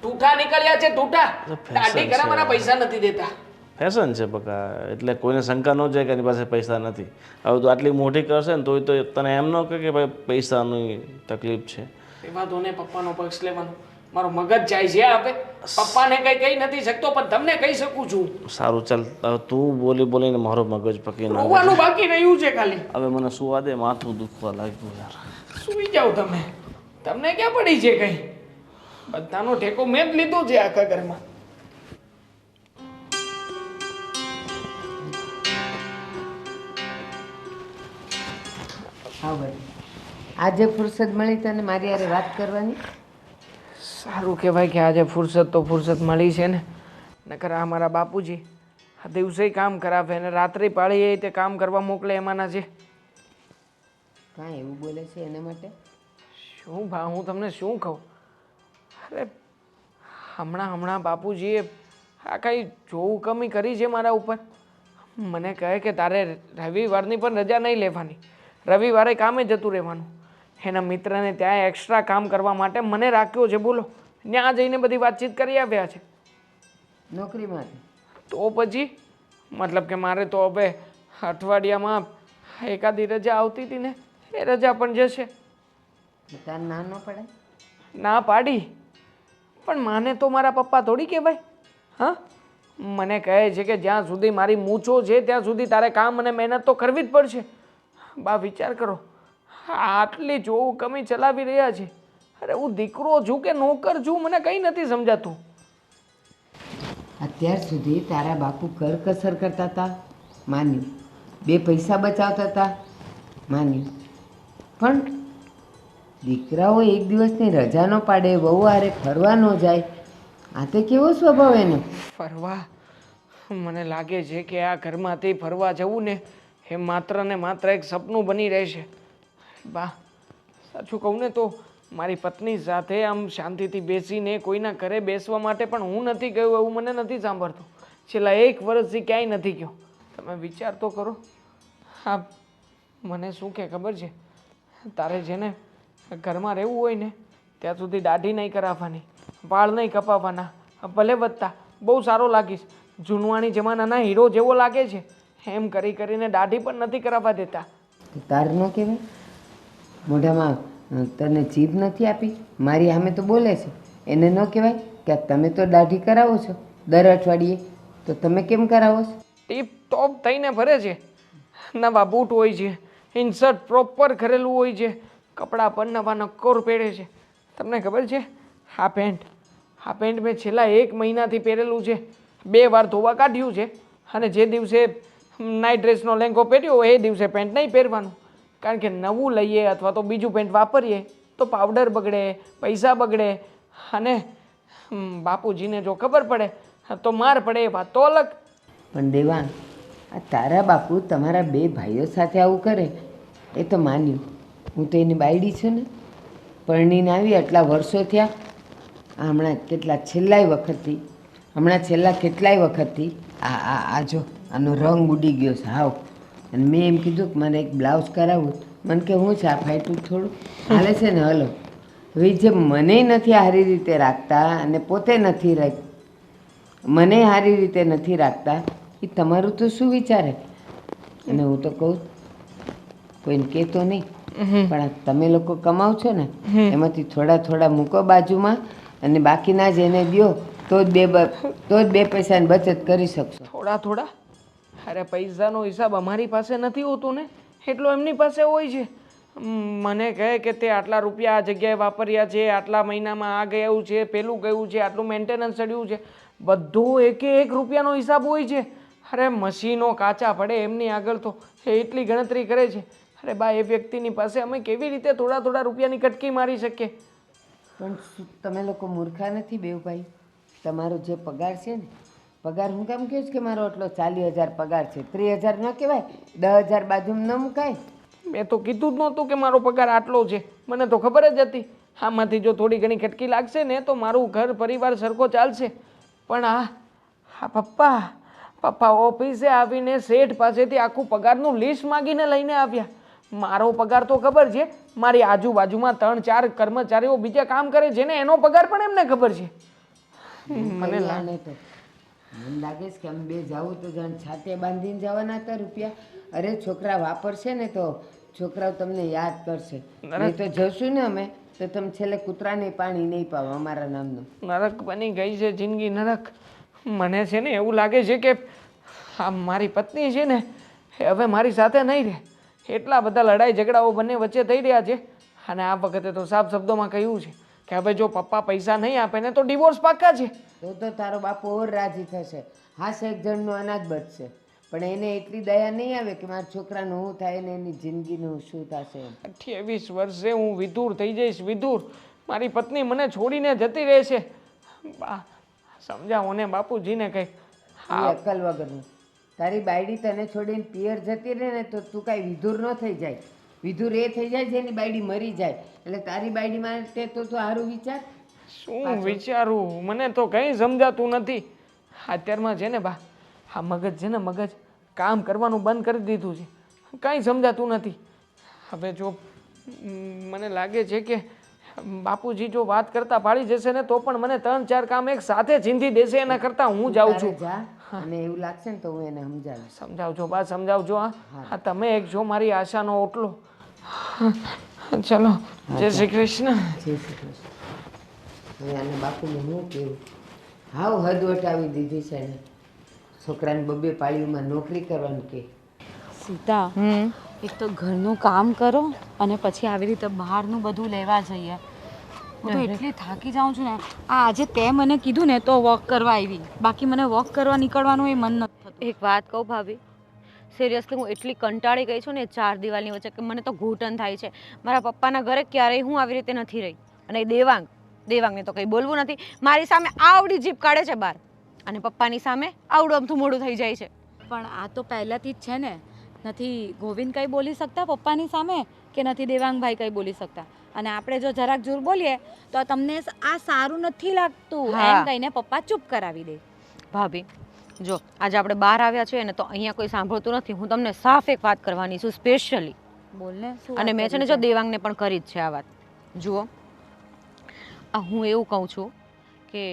ઠૂઠા નીકળ્યા છે, ઠૂઠા. દાઢી કરાવવાના પૈસા નથી દેતા. ફેશન છે બકા, એટલે કોઈને શંકા ન જાય કે એની પાસે પૈસા નથી. હવે તો આટલી મોટી કરશે ને તોય તો તને એમ ન કહે કે ભાઈ પૈસાની તકલીફ છે. એવા તો ને પપ્પાનો પક્ષ લેવાનો, મારો મગજ જાય છે આપે. પપ્પાને કઈ કહી નથી શકતો પણ તમને કહી શકું છું. સારું ચાલ, હવે તું બોલીને મારો મગજ પકી ના રોવાનું બાકી રહ્યું છે ખાલી. હવે મને સુવા દે, માથું દુખવા લાગ્યું યાર. સુઈ જાઓ તમે, તમને ક્યાં પડી છે કઈ? બધાનો ઠેકો મેં જ લીધો છે આખા ઘરમાં. હા ભાઈ, આજે ફુરસદ મળી તને મારી હારે વાત કરવાની? સારું કહેવાય કે આજે ફુરસદ મળી છે ને, નકર આ મારા બાપુજી આ દિવસે કામ કરાવે અને રાત્રે પાળીએ તે કામ કરવા મોકલે એમાંના છે. કાંઈ એવું બોલે છે એના માટે? શું ભા, હું તમને શું કહું? અરે હમણાં બાપુજીએ આ કંઈ જોવું કમી કરી છે મારા ઉપર. મને કહે કે તારે રવિવારની પણ રજા નહીં લેવાની, રવિવારે કામે જતું રહેવાનું. એના મિત્રને ત્યાં એક્સ્ટ્રા કામ કરવા માટે મને રાખ્યો છે. બોલો, ત્યાં જઈને બધી વાતચીત કરી આવ્યા છે. નોકરી માટે? તો પછી મતલબ કે મારે તો હવે અઠવાડિયામાં એકાદી રજા આવતી હતી ને, એ રજા પણ જશે. તાર ના ન પડે? ના પાડી, પણ માને તો મારા પપ્પા થોડી કહેવાય. હા, મને કહે છે કે જ્યાં સુધી મારી મૂછો છે ત્યાં સુધી તારે કામ અને મહેનત તો કરવી જ પડશે. બા વિચાર કરો, આટલી જોવું કમી ચલાવી રહ્યા છે. અરે હું દીકરો છું કે નોકર છું, મને કંઈ નથી સમજાતું. અત્યાર સુધી તારા બાપુ કરકસર કરતા હતા, માન્યું. 2 પૈસા બચાવતા હતા, માન્યું. પણ દીકરાઓ એક દિવસની રજા ન પાડે, વહુ હારે ફરવા ન જાય, આ તે કેવો સ્વભાવ એનો? ફરવા? મને લાગે છે કે આ ઘરમાંથી ફરવા જવું ને એ માત્ર ને માત્ર એક સપનું બની રહેશે. બા સાચું કહું ને તો મારી પત્ની સાથે આમ શાંતિથી બેસીને કોઈના ઘરે બેસવા માટે પણ હું નથી ગયો એવું મને નથી સાંભળતું. છેલ્લા 1 વર્ષથી ક્યાંય નથી ગયો. તમે વિચાર તો કરો. હા, મને શું કે ખબર છે, તારે જેને ઘરમાં રહેવું હોય ને ત્યાં સુધી દાઢી નહીં કરાવવાની, વાળ નહીં કપાવવાના, ભલે વધતા બહુ સારો લાગીશ, જૂનવાણી જમાનાના હીરો જેવો લાગે છે, એમ કરીને દાઢી પણ નથી કરાવવા દેતા. તાર ન કહેવાય? મોઢામાં તને જીભ નથી આપી? મારી સામે તો બોલે છે, એને ન કહેવાય કે તમે તો દાઢી કરાવો છો દર અઠવાડિયે, તો તમે કેમ કરાવો છો? ટીપ ટોપ થઈને ફરે છે, નવા બૂટ હોય છે, ઇન્સર્ટ પ્રોપર કરેલું હોય છે, કપડાં પણ નવા નક્કોર પહેરે છે. તમને ખબર છે આ પેન્ટ મેં છેલ્લા 1 મહિનાથી પહેરેલું છે, 2 વાર ધોવા કાઢ્યું છે, અને જે દિવસે નાઇટ ડ્રેસનો લેંઘો પહેર્યો એ દિવસે પેન્ટ નહીં પહેરવાનું. કારણ કે નવું લઈએ અથવા તો બીજું પેન્ટ વાપરીએ તો પાવડર બગડે, પૈસા બગડે, અને બાપુજીને જો ખબર પડે તો માર પડે, એ વાત તો અલગ. પણ દેવાંગ, આ તારા બાપુ તમારા 2 ભાઈઓ સાથે આવું કરે એ તો માન્યું. હું તો એની બાયડી છું ને, પરણીને આવી આટલા વર્ષો થયા. હમણાં છેલ્લા કેટલાય વખતથી આ જો આનો રંગ ઉડી ગયો છે હાવ. અને મેં એમ કીધું કે મને એક બ્લાઉઝ કરાવવું. મને કે હું છે આ ફાઈટું થોડું હાલે છે ને, હલો. હવે જે મને નથી સારી રીતે રાખતા અને પોતે નથી મને સારી રીતે નથી રાખતા, એ તમારું તો શું વિચારે? અને હું તો કહું કોઈને કહેતો નહીં, પણ આ તમે લોકો કમાવ છો ને એમાંથી થોડા મૂકો બાજુમાં, અને બાકીના જ એને દ્યો, તો જ 2 પૈસાની બચત કરી શકશો. થોડા? અરે પૈસાનો હિસાબ અમારી પાસે નથી હોતો ને, એટલો એમની પાસે હોય છે. મને કહે કે તે આટલા રૂપિયા આ જગ્યાએ વાપર્યા છે, આટલા મહિનામાં આ ગયું છે, પેલું ગયું છે, આટલું મેન્ટેનન્સ ચડ્યું છે, બધું 1 રૂપિયાનો હિસાબ હોય છે. અરે મશીનો કાચા પડે એમની આગળ તો એ એટલી ગણતરી કરે છે. અરે બા, એ વ્યક્તિની પાસે અમે કેવી રીતે થોડા રૂપિયાની કટકી મારી શકીએ? પણ તમે લોકો મૂર્ખા નથી બેવભાઈ? તમારો જે પગાર છે ને, પગાર હું કેમ કહું છું કે મારો આટલો 40,000 પગાર છે, 30,000 ન કહેવાય? 10,000 બાજુમાં ન મુકાય? મેં તો કીધું જ નહોતું કે મારો પગાર આટલો છે, મને તો ખબર જ હતી. આમાંથી જો થોડી ઘણી કટકી લાગશે ને તો મારું ઘર પરિવાર સરખો ચાલશે. પણ આ પપ્પા ઓફિસે આવીને શેઠ પાસેથી આખું પગારનું લિસ્ટ માગીને લઈને આવ્યા. મારો પગાર તો ખબર છે, મારી આજુબાજુમાં 3-4 કર્મચારીઓ બીજા કામ કરે છે ને એનો પગાર પણ એમને ખબર છે. મને લાગે મને લાગે છે કે અમે બે જાવું તો જાણ છાતે બાંધીને જવાના હતા રૂપિયા. અરે છોકરા વાપરશે ને તો છોકરાઓ તમને યાદ કરશે. નહીં તો જશું ને અમે તો તમે છેલ્લે કૂતરાને પાણી નહીં પાવો અમારા નામનું. નરક બની ગઈ છે જિંદગી, નરક. મને છે ને એવું લાગે છે કે આ મારી પત્ની છે ને એ હવે મારી સાથે નહીં રહે. એટલા બધા લડાઈ ઝઘડાઓ બંને વચ્ચે થઈ રહ્યા છે. અને આ વખતે તો સાફ શબ્દોમાં કહ્યું છે કે હવે જો પપ્પા પૈસા નહીં આપે ને તો ડિવોર્સ પાક્કા છે. તો તારો બાપુ ઓર રાજી થશે. હા, એક જણનું અનાજ બચશે, પણ એને એટલી દયા નહીં આવે કે મારા છોકરાનું શું થાય ને એની જિંદગીનું શું થશે. 28 વર્ષે હું વિધુર થઈ જઈશ, વિધુર. મારી પત્ની મને છોડીને જતી રહે છે. બા સમજાવો ને બાપુજીને કંઈક. એ અક્કલ વગરનું. તારી બાયડી તને છોડીને પિયર જતી રહે ને તો તું કાંઈ વિધુર ન થઈ જાય. વિધુર એ થઈ જાય જેની બાયડી મરી જાય. એટલે તારી બાયડી માટે તો તું સારું વિચાર. શું વિચારું, મને તો કંઈ સમજાતું નથી. અત્યારમાં છે ને બા, આ મગજ છે ને મગજ કામ કરવાનું બંધ કરી દીધું છે. કંઈ સમજાતું નથી. હવે જો મને લાગે છે કે બાપુજી જો વાત કરતા પાડી જશે ને તો પણ મને 3-4 કામ એક સાથે ચીંધી દેશે. એના કરતાં હું જાઉં છું. જા અને એવું લાગશે ને તો હું એને સમજાવીશ. સમજાવજો બા, સમજાવજો. હા તમે એક જો મારી આશાનો ઓટલો. ચલો, જય શ્રી કૃષ્ણ. જય શ્રી કૃષ્ણ. હવે આને બાપુને શું કહેવું? હાવ હદ વટાવી દીધી છે ને. છોકરાને 2 પાળીઓમાં નોકરી કરવાનું કે. સીતા, એક તો ઘરનું કામ કરો અને પછી આવી રીતે બહારનું બધું લેવા જઈએ. હું તો એટલી થાકી જાઉં છું ને. આજે તે મને કીધું ને તો વોક કરવા આવી, બાકી મને વોક કરવા નીકળવાનું એ મન નથી થતું. એક વાત કહું ભાભી, સિરિયસલી હું એટલી કંટાળી ગઈ છું ને 4 દિવાલની વચ્ચે કે મને તો ઘૂંટણ થાય છે. મારા પપ્પાના ઘરે ક્યારેય હું આવી રીતે નથી રહી. અને દેવાંગને તો કંઈ બોલવું નથી. મારી સામે આવડી જીભ કાઢે છે બહાર, અને પપ્પાની સામે આવડું અમથું મોડું થઈ જાય છે. પણ આ તો પહેલાંથી જ છે ને. નથી ગોવિંદ કંઈ બોલી શકતા પપ્પાની સામે, કે નથી દેવાંગભાઈ કંઈ બોલી શકતા. અને આપણે જો જરાક જોર બોલીએ તો તમને આ સારું નથી લાગતું એમ કહીને પપ્પા ચૂપ કરાવી દે. ભાભી જો આજે આપણે બહાર આવ્યા છીએ ને તો અહીંયા કોઈ સાંભળતું નથી. હું તમને સાફ એક વાત કરવાની છું, સ્પેશિયલી. બોલને. અને મેં છે ને જો દેવાંગને પણ કરી જ છે આ વાત. જુઓ, હું એવું કહું છું કે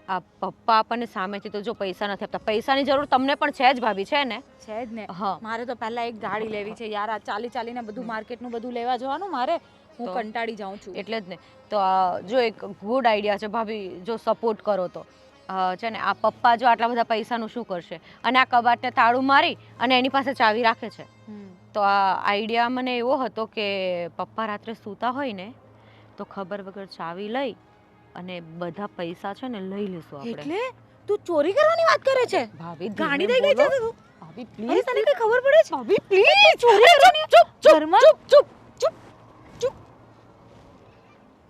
આ પપ્પા આપણને સામેથી તો જો પૈસા નથી આપતા. પૈસાની જરૂર તમને પણ છે જ ભાભી, છે ને? છે જ ને. હા. મારે તો પહેલા એક ગાડી લેવી છે યાર. આ ચાલીને બધું માર્કેટનું બધું લેવા જવાનું મારે. હું કંટાળી જાઉં છું. એટલે જ ને. તો જો એક ગુડ આઈડિયા છે ભાભી, જો સપોર્ટ કરો તો છે ને. આ પપ્પા જો આટલા બધા પૈસાનું શું કરશે? અને આ કબાટને તાળું મારી અને એની પાસે ચાવી રાખે છે. તો આ આઈડિયા મને એવો હતો કે પપ્પા રાત્રે સૂતા હોય ને તો ખબર વગર ચાવી લઈ અને બધા પૈસા છે ને લઈ લેશું આપણે. એટલે તું ચોરી કરવાની વાત કરે છે? ભાભી ગાડી થઈ ગઈ છે તું. ભાભી અરે પ્લીઝ તને કઈ ખબર પડે છે? ભાભી પ્લીઝ ચોરી કરવાની.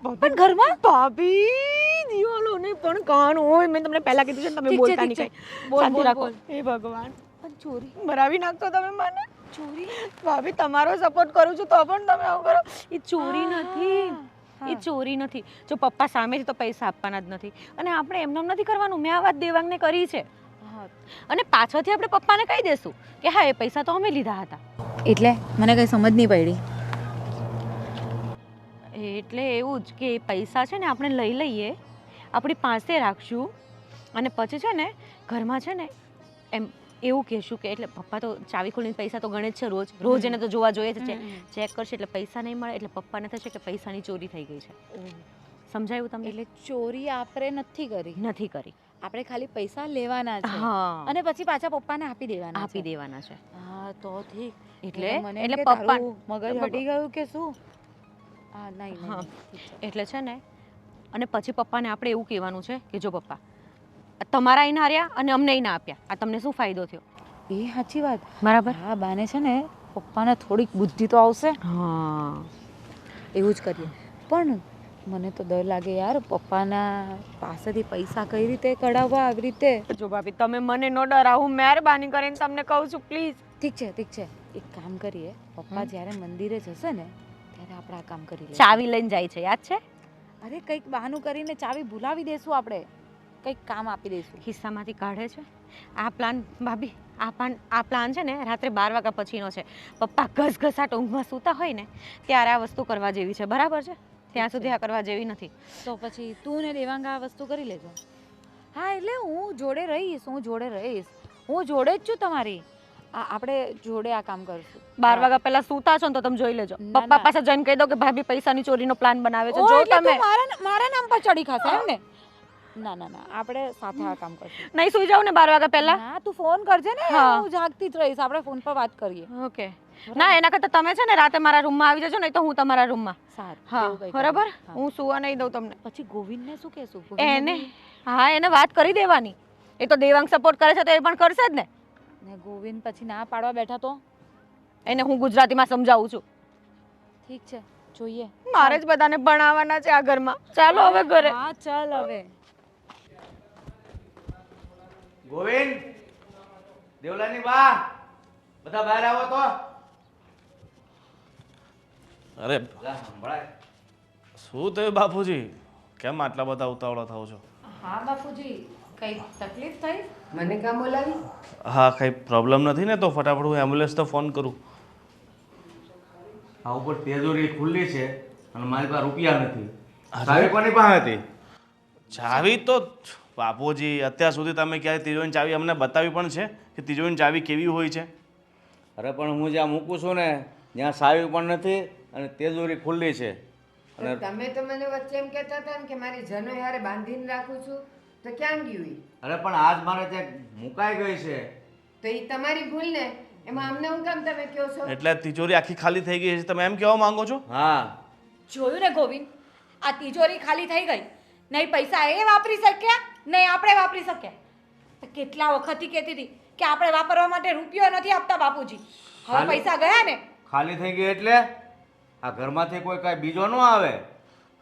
ઘરમાં પણ ઘરમાં ભાભી દિવાલોને પણ કાન હોય. મેં તમને પહેલા કીધું છે ને, તમે બોલતા નહીં કઈ. શાંતિ રાખો. હે ભગવાન, પણ ચોરી મરાવી નાખતો તમે મને. ચોરી ભાભી તમારો સપોર્ટ કરું છું તો પણ તમે આવું કરો. એ ચોરી નથી, એ ચોરી નથી. જો પપ્પા સામેથી તો પૈસા આપવાના જ નથી અને આપણે એમનેમ નથી કરવાનું. મેં આ વાત દેવાંગને કરી છે. અને પાછળથી આપણે પપ્પાને કહી દેશું કે હા એ પૈસા તો અમે લીધા હતા. એટલે મને કઈ સમજ નહીં પડી. એટલે એવું જ કે પૈસા છે ને આપણે લઈ લઈએ, આપણી પાસે રાખશું અને પછી છે ને ઘરમાં છે ને એમ એવું કહેશું કે એટલે પપ્પા તો ચાવી ખોલીને પૈસા તો ગણે જ છે રોજ એને તો જોવા જોઈએ જ છે. ચેક કરશે એટલે પૈસા નહીં મળે એટલે પપ્પાને થશે કે પૈસાની ચોરી થઈ ગઈ છે. સમજાયું તમને? એટલે ચોરી આપણે નથી કરી. નથી કરી. આપણે ખાલી પૈસા લેવાના છે હા. અને પછી પાછા પપ્પાને આપી દેવાના. આપી દેવાના છે. હા તો ઠીક. એટલે મને એટલે કે પપ્પા તારું મગજ હટી ગયું કે શું? હા નહીં હા. નહીં. એટલે છે ને અને પછી પપ્પાને આપણે એવું કહેવાનું છે કે જો પપ્પા તમારા અહીં ના રહ્યા અને અમને અહીં ના આપ્યા, આ તમને શું ફાયદો થયો? એ સાચી વાત. બરાબર. હા બાને છે ને પપ્પાને થોડીક બુદ્ધિ તો આવશે. હા એવું જ કરીએ. પણ મને તો ડર લાગે યાર પપ્પાના પાસેથી પૈસા કઈ રીતે કઢાવવા આવી રીતે. જો ભાભી તમે મને નો ડરાવો, મહેરબાની કરીને તમને કહું છું પ્લીઝ. ઠીક છે ઠીક છે. એક કામ કરીએ, પપ્પા જ્યારે મંદિરે જશે ને ત્યારે આપણે આ કામ કરી લઈએ. ચાવી લઈને જાય છે, યાદ છે? અરે કંઈક બહાનું કરીને ચાવી ભૂલાવી દેશું આપણે. કંઈક કામ આપી દઈશું. ખિસ્સામાંથી કાઢે છે. આ પ્લાન ભાભી, આ પ્લાન છે ને રાત્રે 12 વાગ્યા પછીનો છે. પપ્પા ઘસઘસાટ ઊંઘમાં સૂતા હોય ને ત્યારે આ વસ્તુ કરવા જેવી છે, બરાબર છે? ત્યાં સુધી આ કરવા જેવી નથી. તો પછી તું ને દેવાંગ આ વસ્તુ કરી લેજો. હા એટલે હું જોડે રહીશ હું જોડે જ છું તમારી. આપણે જોડે આ કામ કરશું. 12 વાગ્યા પહેલા સૂતા છો ને તો તમે જોઈ લેજો. ના, પપ્પા ના. પાસે જઈને કહી દો કે ભાભી પૈસાની ચોરીનો પ્લાન બનાવે છે. ઓ, જો એટલે તમે તું મારા નામ પર ચડી ખાશે એમ ને? ના આપણે સાથે આ કામ કરશું. નહીં સુઈ જાવ ને 12 વાગ્યા પહેલા. ના તું ફોન કરજે ને, હા. હું જાગતી જ રહીશ. આપણે ફોન પર વાત કરીએ. ઓકે. ના એના કરતાં તમે છે ને રાતે મારા રૂમમાં આવી જજો નહીં તો હું તમારા રૂમમાં. સારું. હા એવું કંઈ બરાબર. કરીએ. હા. હું સુવા નહીં દઉં તમને. પછી ગોવિંદને શું કહેશું? એને હા એને વાત કરી દેવાની. એ તો દેવાંગ સપોર્ટ કરે છે તો એ પણ કરશે જ ને. ને ગોવિંદ પછી ના પાડવા બેઠા તો એને હું ગુજરાતીમાં સમજાવું છું. ઠીક છે, જોઈએ. મારે જ બધાને ભણાવવાના છે આ ઘરમાં. ચાલો હવે ઘરે. હા ચાલ હવે. ગોવિંદ, દેવલાની બા, બધા બહાર આવો તો. અરે લા, સંભળાય. શું થયું બાપુજી? કેમ આટલા બધા ઉતાવળા થાવ છો? હા બાપુજી, કઈ તકલીફ થઈ? મને કામ બોલાવી? હા, કંઈ પ્રોબ્લેમ નથી ને? તો ફટાફટ હું એમ્બ્યુલન્સ તો ફોન કરું. આ ઉપર તેજોરી ખુલ્લી છે અને મારી પાસે રૂપિયા નથી. ચાવી કોની પાસે હતી? ચાવી તો બાપુજી અત્યાર સુધી તમે ક્યારે તિજોરીની ચાવી અમને બતાવી પણ છે કે તિજોરીની ચાવી કેવી હોય છે? અરે પણ હું જ્યાં મૂકું છું ને ત્યાં ચાવી પણ નથી અને તેજોરી ખુલ્લી છે. તો તમે તો મને વચ્ચે એમ કહેતા હતા ને કે મારી જનો યારે બાંધીને રાખું છું, તો ક્યાં ગયું ઈ? અરે પણ આજ મારે ત્યાં મુકાઈ ગઈ છે. તો એ તમારી ભૂલ ને, એમાં અમને હું કામ તમે કહો છો? એટલે તિજોરી આખી ખાલી થઈ ગઈ છે તમે એમ કહેવા માંગો છો? હા, જોયું ને ગોવિંદ, આ તિજોરી ખાલી થઈ ગઈ. નહીં પૈસા એ વાપરી શક્યા, નહીં આપણે વાપરી શક્યા. તો કેટલા વખતથી કહેતી હતી કે આપણે વાપરવા માટે રૂપિયો નથી આપતા બાપુજી. હવે ખાલી- પૈસા ગયા ને, ખાલી થઈ ગઈ એટલે આ ઘરમાંથી કોઈ કાંઈ બીજો ન આવે.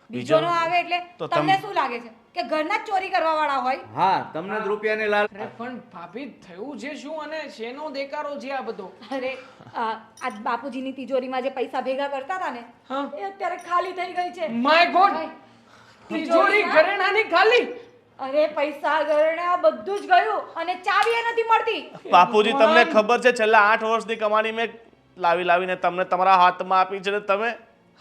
બીજો નો આવે એટલે તો તમને શું લાગે છે કે ઘરના જ ચોરી કરવા વાળા હોય? હા, તમને જ રૂપિયાની લાલ. અરે પણ ભાભી થયું છે શું અને શેનો દેકારો છે આ બધો? અરે આ બાપુજીની તિજોરીમાં જે પૈસા ભેગા કરતા હતા ને, હા. એ અત્યારે ખાલી થઈ ગઈ છે. માય ગોડ, તિજોરી ઘરેણાની ખાલી. અરે પૈસા ઘરેણા બધું જ ગયું અને ચાવી એ નથી મળતી. બાપુજી તમને ખબર છે છેલ્લા 8 વર્ષની કમાણી મેં લાવીને તમને તમારા હાથમાં આપી છે ને તમે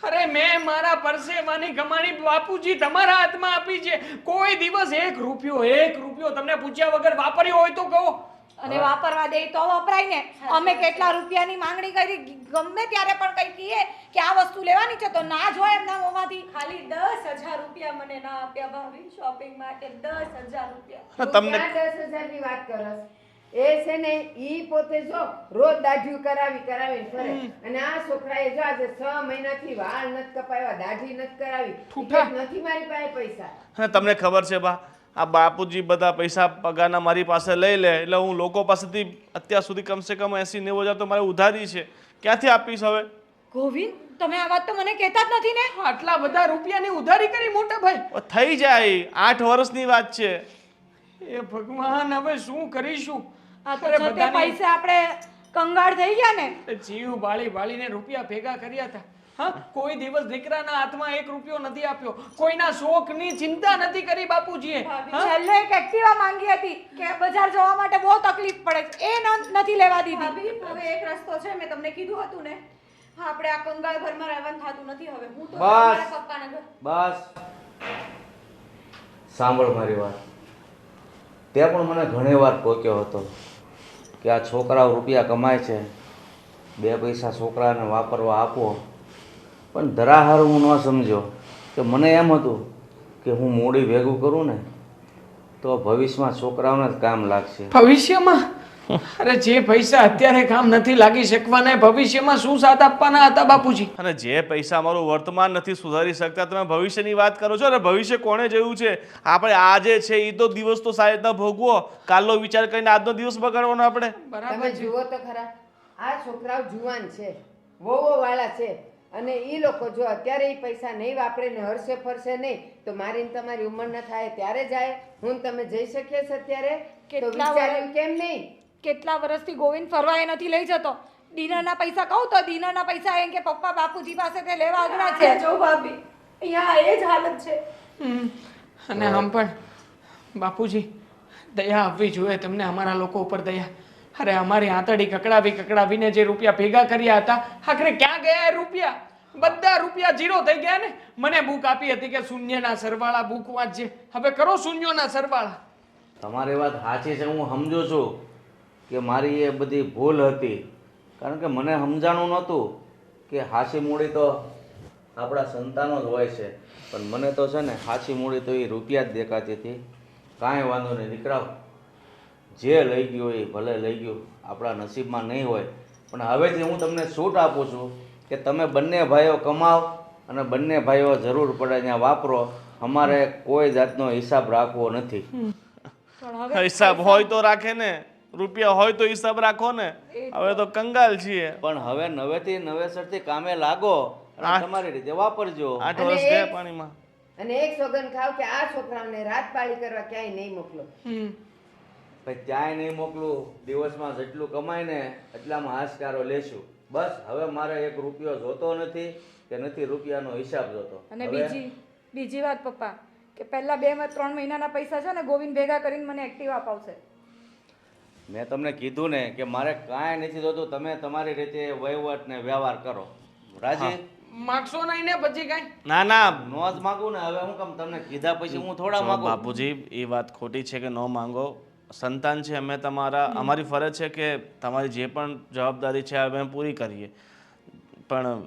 અરે મેં મારા પરસેવાની કમાણી બાપુજી તમારા હાથમાં આપી છે. કોઈ દિવસ 1 રૂપિયો તમને પૂછ્યા વગર વાપર્યો હોય તો કહો. અને વાપરવા દે તો વપરાય ને. અમે કેટલા રૂપિયાની માંગણી કરી, ગમે ત્યારે પણ કઈ કહીએ કે આ વસ્તુ લેવાની છે તો ના જ હોય એમના મોંમાંથી. ખાલી 10,000 રૂપિયા મને ના આપ્યા ભાભી શોપિંગ માટે. 10,000 રૂપિયા. તું તમને ક્યાં 10,000 ની વાત કરસ? એ છે ને ઈ પોતે જો રોજ દાઢી કરાવી ફરે, અને આ છોકરાએ જો આજે 6 મહિનાથી વાળ નથી કપાવ્યા, દાઢી નથી કરાવી. ઠૂઠા. ઈ કે નથી મારી પાસે પૈસા. અને તમને ખબર છે બા આ બાપુજી બધા પૈસા પગારના મારી પાસે લઈ લે એટલે હું લોકો પાસેથી અત્યાર સુધી કમસે કમ 80-90 હજાર તો મારે ઉધારી છે. ક્યાંથી આપીશ હવે? ગોવિંદ, તમે આ વાત તો મને કહેતા જ નથી ને. આટલા બધા રૂપિયાની ઉધારી કરી મોટા ભાઈ? થઈ જાય 8 વર્ષની વાત છે. એ ભગવાન, હવે શું કરીશું? આ તો અરે છતે બધાની- પૈસે આપણે કંગાળ થઈ ગયા ને. જીવ બાળીને રૂપિયા ભેગા કર્યા હતા. હા, કોઈ દિવસ દીકરાના હાથમાં 1 રૂપિયો નથી આપ્યો. કોઈના શોખની ચિંતા નથી કરી બાપુજીએ. હા? છેલ્લે એક એક્ટિવા માંગી હતી કે બજાર જવા માટે બહુ તકલીફ પડે છે, એ નથી લેવા દીધી. ભાભી હવે એક રસ્તો છે, મેં તમને કીધું હતું ને. હા, આપણે આ કંગાળ ઘરમાં રહેવાનું થતું નથી હવે. હું તો બસ. મારા પપ્પાના ઘર. બસ સાંભળ મારી વાત. તે પણ મને ઘણી વાર ટોક્યો હતો કે આ છોકરાઓ રૂપિયા કમાય છે, 2 પૈસા છોકરાને વાપરવા આપો. પણ ધરાહાર હું ન સમજ્યો કે મને એમ હતું કે હું મૂડી ભેગું કરું ને તો ભવિષ્યમાં છોકરાઓને જ કામ લાગશે. ભવિષ્યમાં? અરે જે પૈસા અત્યારે કામ નથી લાગી શકવાના એ ભવિષ્યમાં શું સાથ આપવાના હતા બાપુજી? અને જે પૈસા અમારું વર્તમાન નથી સુધારી શકતા તમે ભવિષ્યની વાત કરો છો. અરે ભવિષ્ય કોણે જોયું છે? આપણે આજે છે એ તો દિવસ તો સારી રીતના ભોગવો, કાલનો વિચાર કરીને આજનો દિવસ બગાડવાનો આપણે. તમે જુઓ તો ખરા, આ છોકરાઓ જુવાન છે, વહુઓ વાળા છે, અને ઈ લોકો જો અત્યારે ઈ પૈસા નહીં વાપરે ને હરશે ફરશે નહીં તો મારી ને તમારી ઉંમર ન થાય ત્યારે જાય. હું ને તમે જઈ શકીએ છે અત્યારે? તો કેટલા વિચાર્યું કેમ નહીં? કેટલા વર્ષથી ગોવિંદ ફરવા એ નથી લઈ જતો. ડિનરના પૈસા કહું તો ડિનરના પૈસા એમ કે પપ્પા બાપુજી પાસે તે લેવા અઘરા છે. જો ભાભી અહીંયા એ જ હાલત છે. અને આમ પણ બાપુજી દયા આવવી જોઈએ તમને, અમારા લોકો ઉપર દયા. અરે અમારી આંતડી કકડાવીને જે રૂપિયા ભેગા કર્યા હતા, આખરે ક્યાં ગયા એ રૂપિયા? બધા રૂપિયા 0 થઈ ગયા ને. મને બુક આપી હતી કે શૂન્યના સરવાળા બુક વાંચજે. હવે કરો શૂન્યોના સરવાળા. તમારી વાત સાચી છે, હું સમજુ છું કે મારી એ બધી ભૂલ હતી, કારણ કે મને સમજાણું નહોતું કે હાચી મૂડી તો આપણા સંતાનો જ હોય છે, પણ મને તો છે ને હાચી મૂડી તો એ રૂપિયા જ દેખાતી હતી. કાંઈ વાંધો નહીં દીકરા, જે લઈ ગયું એ ભલે લઈ ગયું, આપણા નસીબમાં નહીં હોય. પણ હવેથી હું તમને છૂટ આપું છું કે તમે બંને ભાઈઓ કમાવ અને બંને ભાઈઓ જરૂર પડે ત્યાં વાપરો. અમારે કોઈ જાતનો હિસાબ રાખવો નથી. હિસાબ હોય તો રાખે ને, રૂપિયા હોય તો હિસાબ રાખો ને. હવે તો કંગાલ છીએ. પણ હવે નવેથી નવેસરથી કામે લાગો અને તમારી રીતે વાપરજો. 8 વર્ષ ગયા પાણીમાં. અને એક સોગન ખાવ કે આ છોકરાઓને રાત પાળી કરવા ક્યાંય નહીં મોકલો. ભાઈ ક્યાંય નહીં મોકલું, દિવસમાં જેટલું કમાય ને એટલામાં હાશકારો લેશું. બસ હવે મારે 1 રૂપિયો જોતો નથી કે નથી રૂપિયાનો હિસાબ જોતો. અને હવે બીજી વાત પપ્પા, કે પહેલા 2-3 મહિનાના પૈસા છે ને ગોવિંદ ભેગા કરીને મને એક્ટિવા અપાવશે. મેં તમને કીધું ને કે મારે કાંઈ નથી જોતું, તમે તમારી રીતે વહીવટ ને વ્યવહાર કરો. રાજી? માગશો નહીં ને પછી કાંઈ? ના ના નો જ માગું ને, હવે હું કામ તમને કીધા પછી હું થોડા માગું? બાપુજી, એ વાત ખોટી છે કે ન માંગો. સંતાન છે અમે તમારા, અમારી ફરજ છે કે તમારી જે પણ જવાબદારી છે અમે પૂરી કરીએ. પણ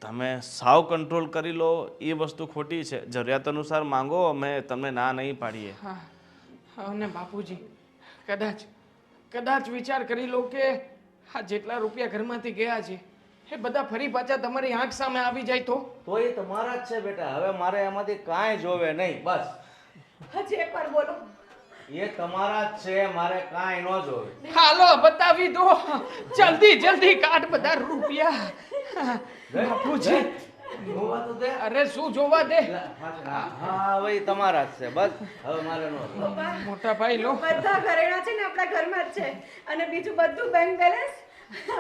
તમે સાવ કંટ્રોલ કરી લો એ વસ્તુ ખોટી છે. જરૂરિયાત અનુસાર માંગો, અમે તમને ના નહીં પાડીએ. હા અને બાપુજી, કદાચ વિચાર કરી લો કે આ જેટલા રૂપિયા ઘરમાંથી ગયા છે એ બધા ફરી પાછા તમારી આંખ સામે આવી જાય તો એ તમારા જ છે બેટા. હવે મારે એમાંથી કાંઈ જોવે નહીં. બસ હજી એકવાર બોલો. એ તમારા જ છે, મારે કાંઈ ન જોવે. હાલો બતાવી દો, જલ્દી કાઢ બધા રૂપિયા. બાપુજી, જોવા તો દે. અરે શું જોવા દે? હા હવે ઈ તમારા જ છે. બસ હવે મારે ન જોવે. મોટા ભાઈ લો. બધા ઘરેણા છે ને આપણા ઘરમાં જ છે, અને બીજું બધું બેંક બેલેન્સ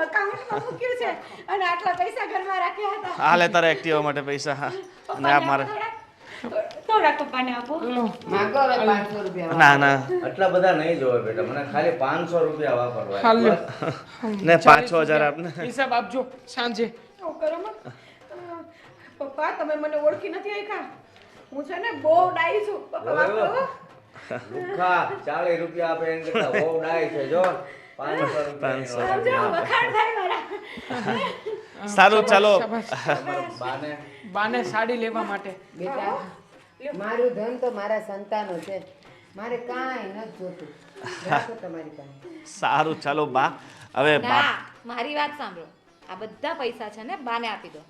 અકાઉન્ટમાં મૂક્યું છે, અને આટલા પૈસા ઘરમાં રાખ્યા હતા. હાલે તારા એક્ટિવા માટે પૈસા. હા, અને આ મારે થોડાક પપ્પાને આપો. માંગો હવે 500 રૂપિયા. ના ના આટલા બધા નહીં જોવે બેટા, મને ખાલી 500 રૂપિયા વાપરવા. હાલો. બસ. ને 5-6 હજાર આપને. હિસાબ આપજો સાંજે. આવું કરો મત. પપ્પા તમે મને ઓળખી નથી આયખા. હું છે ને બહુ ડાઈ છું. પપ્પા માફ કરો. લુખ્ખા 40 રૂપિયા આપે એમ કરતા બહુ ડાય છે. જો 500 રૂપિયા સમજો વખાણ થાય મારા. સારું ચાલો. બાને સાડી લેવા માટે. બેટા, મારું ધન તો મારા સંતાનો છે, મારે કાંઈ નથી જોતું. રાખો તમારી પાસે. સારું ચાલો બા. હવે બા ના, મારી વાત સાંભળો. આ બધા પૈસા છે ને બાને આપી દો.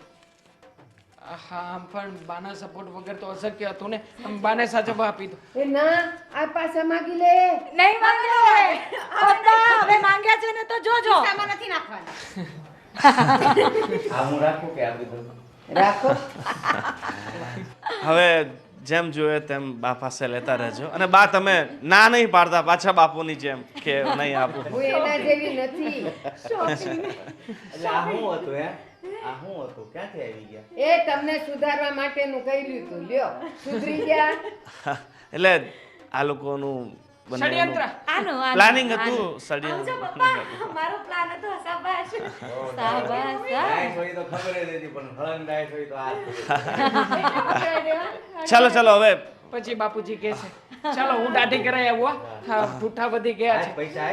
હા પણ બાના સપોર્ટ વગર તો અશક્ય હતું ને. બાને સાચવવા આપી દો. એ ના, આ પાછા માગી લે. નહીં માંગો પપ્પા, હવે માંગ્યા છે ને તો જોજો. આમાં નથી નાખવાના. આ હું રાખું કે આપી દઉં? રાખો. હવે જેમ જોઈએ તેમ બા પાસે લેતા રહેજો. અને બા તમે ના નહીં પાડતા પાછા બાપુની જેમ કે નહીં આપું. હું એના જેવી નથી. એટલે આ શું હતું હે? આ શું હતું? ક્યાંથી આવી ગયા? એ તમને સુધારવા માટેનું કર્યું તું. લ્યો, સુધરી ગયા. એટલે આ લોકોનું ષડયંત્ર. પ્લાનિંગ હતું. મારો પ્લાન હતો. શાબાશ. ડાયસ હોય તો ખબર જ હતી, પણ હળંગ ડાયસ હોય તો આ ચાલો ચાલો હવે પછી બાપુજી કહે છે ચાલો હું દાઢી કરાઈ આવું. હા પૂઠા વધી ગયા છે. પૈસા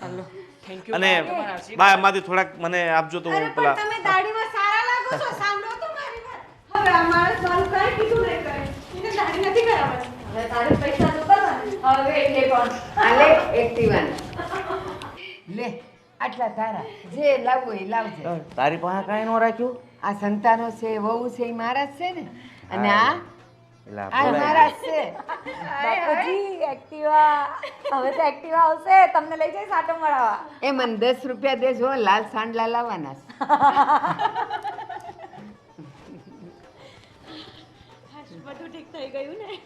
હાલો થેન્ક યુ. અને બા એમાંથી થોડાક મને આપજો તો હું પેલા તમે દાઢીમાં સારા લાગો છો. સાંભળો તો મારી વાત. હવે આ માણસ મારું કાંઈ કીધું નહીં કરે. એને દાઢી નથી કરાવવાની. હવે તારે પૈસા તો કરવાના. હવે એટલે પણ આલે એક્ટિવાને. લે, આટલા તારા. જે લાવવું એ લાવજે. તારી પાસે કાંઈ ન રાખ્યું? આ સંતાનો છે, વહુ છે, એ મારા જ છે ને. અને આ એટલે આ મારા જ છે. બાપુજી એક્ટિવા, હવે તો એક્ટિવા આવશે, તમને લઈ જઈશ આટો મરાવા. એ મને 10 રૂપિયા દેજો, લાલ સાંડલા લાવવાના છે. બધું ઠીક થઈ ગયું ને.